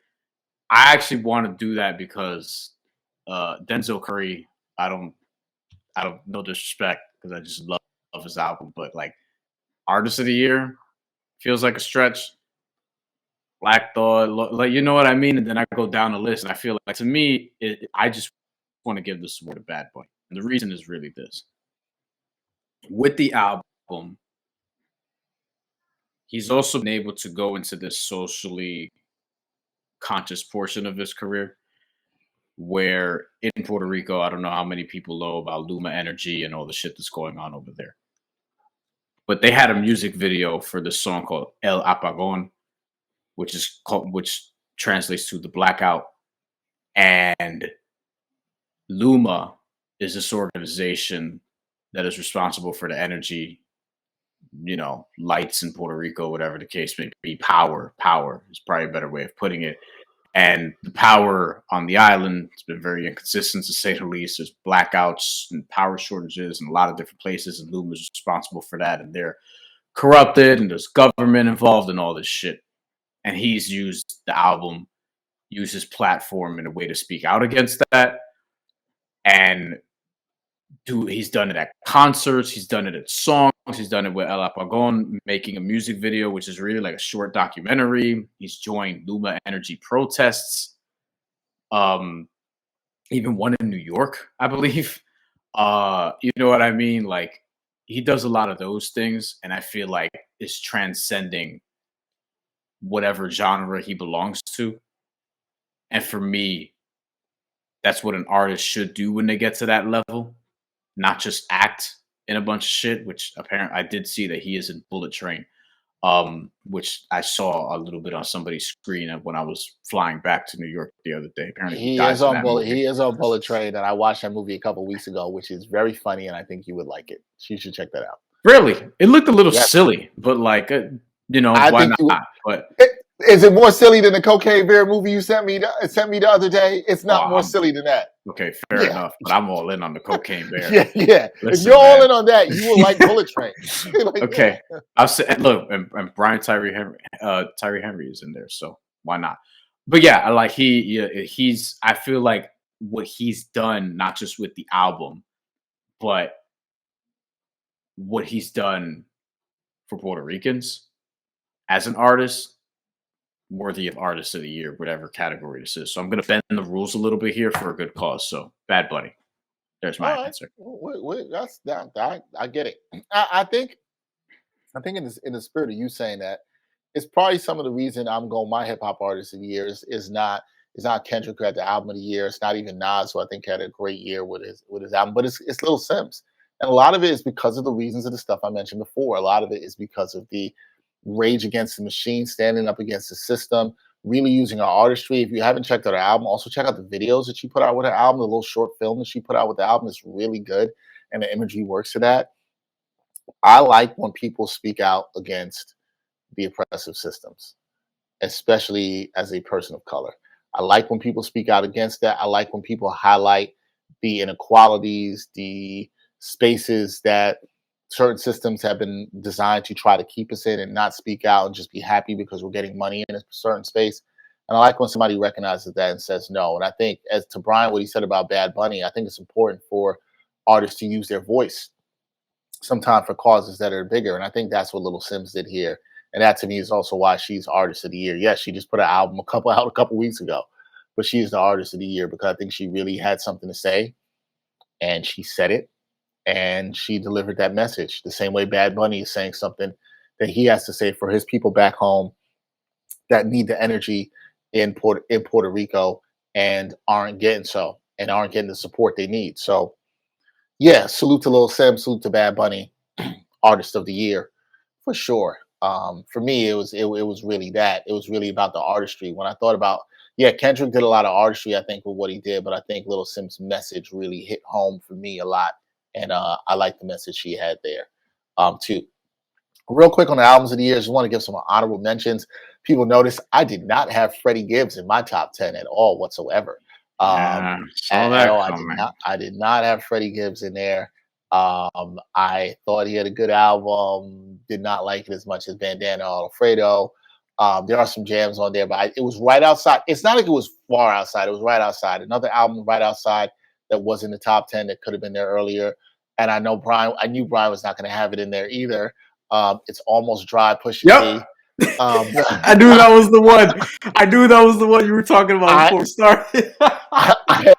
S2: I actually want to do that because Denzel Curry, I don't no disrespect because I just love his album, but like artist of the year feels like a stretch. Black Thought, like you know what I mean, and then I go down the list, and I feel like to me, I just want to give this award to Bad Bunny, and the reason is really this: with the album, he's also been able to go into this socially conscious portion of his career, where in Puerto Rico, I don't know how many people know about Luma Energy and all the shit that's going on over there, but they had a music video for this song called El Apagón, which translates to the blackout. And Luma is this organization that is responsible for the energy, lights in Puerto Rico, whatever the case may be. Power is probably a better way of putting it. And the power on the island has been very inconsistent, to say the least. There's blackouts and power shortages in a lot of different places, and Luma is responsible for that. And they're corrupted, and there's government involved in all this shit. And he's used the album, used his platform in a way to speak out against that. And he's done it at concerts, he's done it at songs, he's done it with El Apagón, making a music video, which is really like a short documentary. He's joined Luma Energy protests, even one in New York, I believe. You know what I mean? Like, he does a lot of those things, and I feel like it's transcending whatever genre he belongs to. And for me, that's what an artist should do when they get to that level, not just act in a bunch of shit, which apparently I did see that he is in Bullet Train, which I saw a little bit on somebody's screen when I was flying back to New York the other day. Apparently he
S1: He is
S2: dies in
S1: on
S2: that
S1: Bullet.
S2: movie.
S1: He is on Bullet Train, and I watched that movie a couple weeks ago, which is very funny, and I think you would like it. So you should check that out.
S2: Really? It looked a little
S1: Yes,
S2: silly, but like,
S1: I
S2: why
S1: think you would.
S2: not? But
S1: Is it more silly than the Cocaine Bear movie you sent me? Sent me the other day. It's
S2: oh,
S1: not more silly than that.
S2: okay, fair
S1: Yeah,
S2: enough. But I'm all in on the Cocaine Bear.
S1: yeah. If
S2: Listen,
S1: you're all
S2: man.
S1: in on that, you will like Bullet Train. Like,
S2: Okay,
S1: yeah.
S2: I'll say look, and Brian Tyree Henry is in there, so why not? But yeah, I like he's. I feel like what he's done, not just with the album, but what he's done for Puerto Ricans as an artist, worthy of Artist of the Year, whatever category this is. So I'm going to bend the rules a little bit here for a good cause. So Bad Bunny. There's
S1: All
S2: my
S1: right,
S2: answer.
S1: that's that. I get it. I think in the spirit of you saying that, it's probably some of the reason I'm going my hip hop artist of the year is not Kendrick who had the album of the year. It's not even Nas, who I think had a great year with his album, but it's Lil Sims, and a lot of it is because of the reasons of the stuff I mentioned before. A lot of it is because of the rage against the machine, standing up against the system, really using our artistry. If you haven't checked out her album, also check out the videos that she put out with her album. The little short film that she put out with the album is really good, and the imagery works to that. I like when people speak out against the oppressive systems, especially as a person of color. I like when people speak out against that. I like when people highlight the inequalities, the spaces that certain systems have been designed to try to keep us in, and not speak out and just be happy because we're getting money in a certain space. And I like when somebody recognizes that and says no. And I think, as to Brian, what he said about Bad Bunny, I think it's important for artists to use their voice sometimes for causes that are bigger. And I think that's what Little Sims did here. And that to me is also why she's Artist of the Year. Yes, she just put an album a couple weeks ago, but she's the Artist of the Year because I think she really had something to say, and she said it, and she delivered that message. The same way Bad Bunny is saying something that he has to say for his people back home that need the energy in Puerto Rico and aren't getting the support they need. So yeah, salute to Lil Sim, salute to Bad Bunny, Artist of the Year for sure. For me, it was really that. It was really about the artistry. When I thought about, yeah, Kendrick did a lot of artistry, I think, with what he did, but I think Little Sim's message really hit home for me a lot, and I like the message she had there, too. Real quick on the albums of the year, just want to give some honorable mentions. People notice I did not have Freddie Gibbs in my top 10 at all whatsoever.
S2: Yeah, saw
S1: At
S2: that
S1: all,
S2: coming.
S1: I did not have Freddie Gibbs in there. I thought he had a good album. Did not like it as much as Bandana Alfredo. There are some jams on there, but it was right outside. It's not like it was far outside. It was right outside. Another album right outside that was in the top 10 that could have been there earlier. And I knew Brian was not going to have it in there either. It's Almost Dry, Pusha
S2: Yep.
S1: T.
S2: I knew that was the one. I knew that was the one you were talking about
S1: I,
S2: before we started.
S1: I,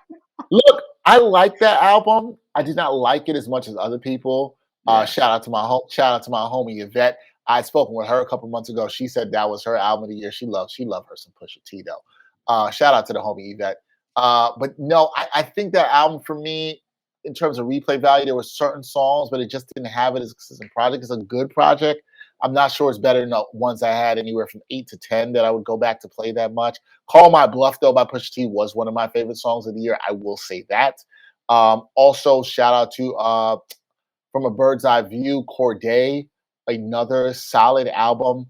S1: Look, I like that album. I did not like it as much as other people.
S2: Yeah.
S1: Shout out to my homie Yvette. I'd spoken with her a couple months ago. She said that was her album of the year. She loved her some Pusha T though. Shout out to the homie Yvette. But no, I think that album for me, in terms of replay value, there were certain songs, but it just didn't have it as a consistent project. It's a good project. I'm not sure it's better than the ones I had anywhere from 8 to 10 that I would go back to play that much. Call My Bluff, though, by Pusha T was one of my favorite songs of the year. I will say that. Also, shout out to From a Bird's Eye View, Corday, another solid album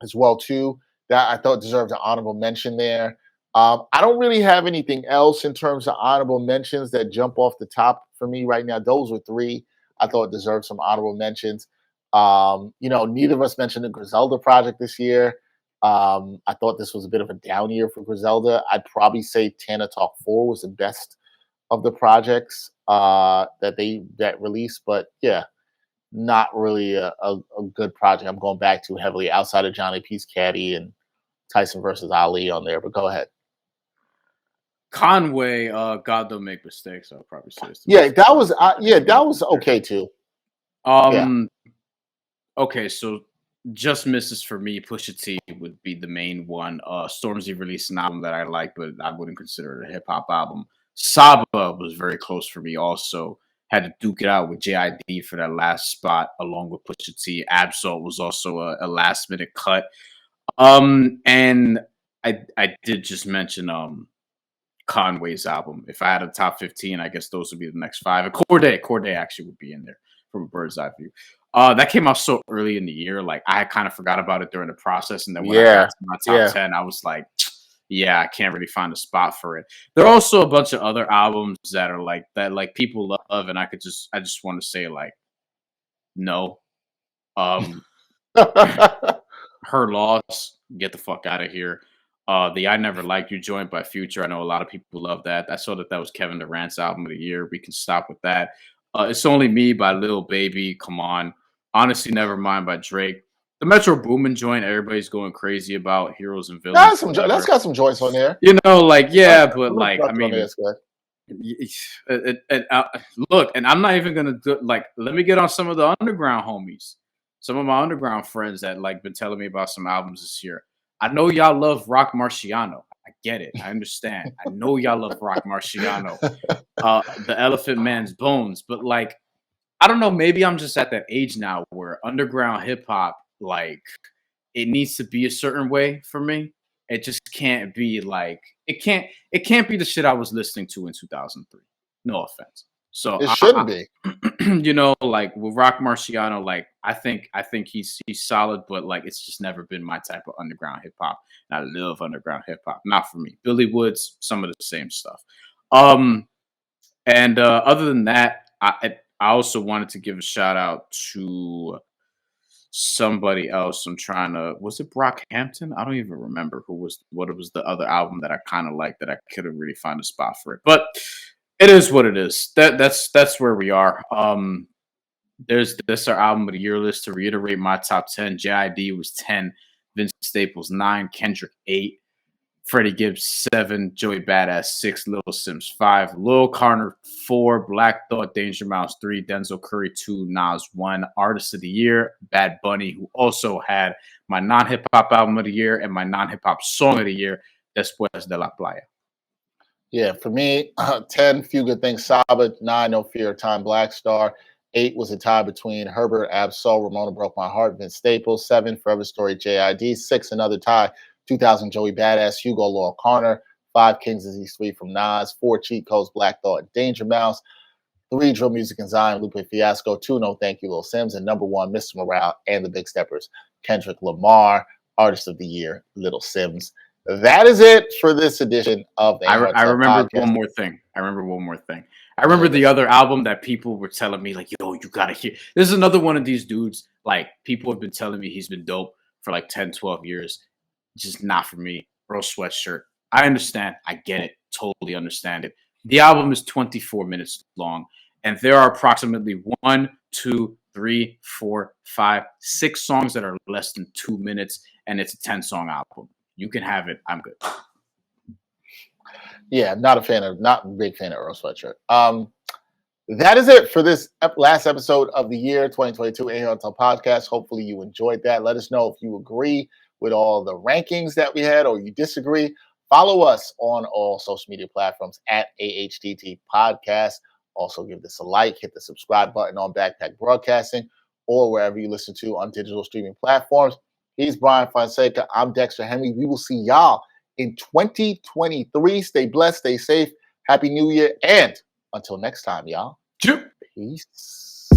S1: as well, too, that I thought deserved an honorable mention there. I don't really have anything else in terms of honorable mentions that jump off the top for me right now. Those were three I thought deserved some honorable mentions. Neither of us mentioned the Griselda project this year. I thought this was a bit of a down year for Griselda. I'd probably say Tana Talk 4 was the best of the projects that released, but yeah, not really a good project. I'm going back to heavily outside of Johnny P's Caddy and Tyson versus Ali on there, but go ahead.
S2: Conway, God don't make mistakes. I'll probably say this.
S1: Yeah, that was okay too. Yeah.
S2: Um. Okay, so just misses for me. Pusha T would be the main one. Stormzy released an album that I like, but I wouldn't consider it a hip hop album. Saba was very close for me. Also had to duke it out with JID for that last spot, along with Pusha T. Absol was also a last minute cut. And I did just mention Conway's album. If I had a top 15, I guess those would be the next five. And Corday actually would be in there from a bird's eye view. That came out so early in the year, like I kind of forgot about it during the process, and then when I got
S1: Yeah.
S2: to my top
S1: Yeah.
S2: 10, I was like, yeah, I can't really find a spot for it. There are also a bunch of other albums that are like that, like people love, and I just want to say like, no, um, Her Loss, get the fuck out of here. The I Never Liked You joint by Future. I know a lot of people love that. I saw that that was Kevin Durant's album of the year. We can stop with that. It's Only Me by Lil Baby. Come on. Honestly, Nevermind by Drake. The Metro Boomin joint, everybody's going crazy about Heroes and Villains.
S1: That's got some joints on there.
S2: You know, like, yeah,
S1: Some
S2: but
S1: of the
S2: like, I
S1: production on there
S2: mean,
S1: is good.
S2: look, and I'm not even gonna do like. Let me get on some of the underground homies, some of my underground friends that like been telling me about some albums this year. I know y'all love Rock Marciano. I get it. I understand. I know y'all love Rock Marciano. The Elephant Man's Bones, but like, I don't know. Maybe I'm just at that age now where underground hip hop, like, it needs to be a certain way for me. It just can't be like it can't be the shit I was listening to in 2003. No offense. So
S1: It shouldn't be.
S2: you know, like with Rock Marciano, like I think he's solid, but like it's just never been my type of underground hip hop. And I love underground hip hop. Not for me. Billy Woods, some of the same stuff. And other than that, I also wanted to give a shout out to somebody else. I'm trying to, was it Brockhampton? I don't even remember what it was the other album that I kind of liked that I couldn't really find a spot for it. But it is what it is. That's where we are. There's this our album of the year list. To reiterate my top 10, JID was 10, Vince Staples 9, Kendrick 8, Freddie Gibbs 7, Joey Badass 6, Lil Sims 5, Lil Carter 4, Black Thought, Danger Mouse 3, Denzel Curry 2, Nas 1, Artist of the Year, Bad Bunny, who also had my non-hip hop album of the year and my non-hip hop song of the year, Después de la Playa.
S1: Yeah, for me, 10, Few Good Things, Saba, 9, No Fear of Time, Black Star. 8 was a tie between Herbert, Absol, Ramona Broke My Heart, Vince Staples. 7, Forever Story, JID. 6, another tie, 2000, Joey Badass, Hugo, Laurel Carter. 5, Kings Disease 3 from Nas. 4, Cheat Codes, Black Thought, Danger Mouse. 3, Drill Music and Zion, Lupe Fiasco. 2, No Thank You, Lil Sims. And number 1, Mr. Morale and the Big Steppers, Kendrick Lamar, Artist of the Year, Little Sims. That is it for this edition of the
S2: I remember
S1: podcast.
S2: one more thing. I remember the other album that people were telling me, like, yo, you gotta hear. This is another one of these dudes. Like, people have been telling me he's been dope for like 10, 12 years. Just not for me. Bro, Sweatshirt. I understand. I get it. Totally understand it. The album is 24 minutes long, and there are approximately 1, 2, 3, 4, 5, 6 songs that are less than 2 minutes, and it's a 10-song album. You can have it. I'm good.
S1: Yeah, not a big fan of Earl Sweatshirt. That is it for this last episode of the year 2022 A Hotel Podcast. Hopefully you enjoyed that. Let us know if you agree with all the rankings that we had or you disagree. Follow us on all social media platforms at AHTT Podcast. Also give this a like, hit the subscribe button on Backpack Broadcasting or wherever you listen to on digital streaming platforms. He's Bryan Fonseca. I'm Dexter Henry. We will see y'all in 2023. Stay blessed, stay safe. Happy New Year. And until next time, y'all.
S2: Chip.
S1: Peace.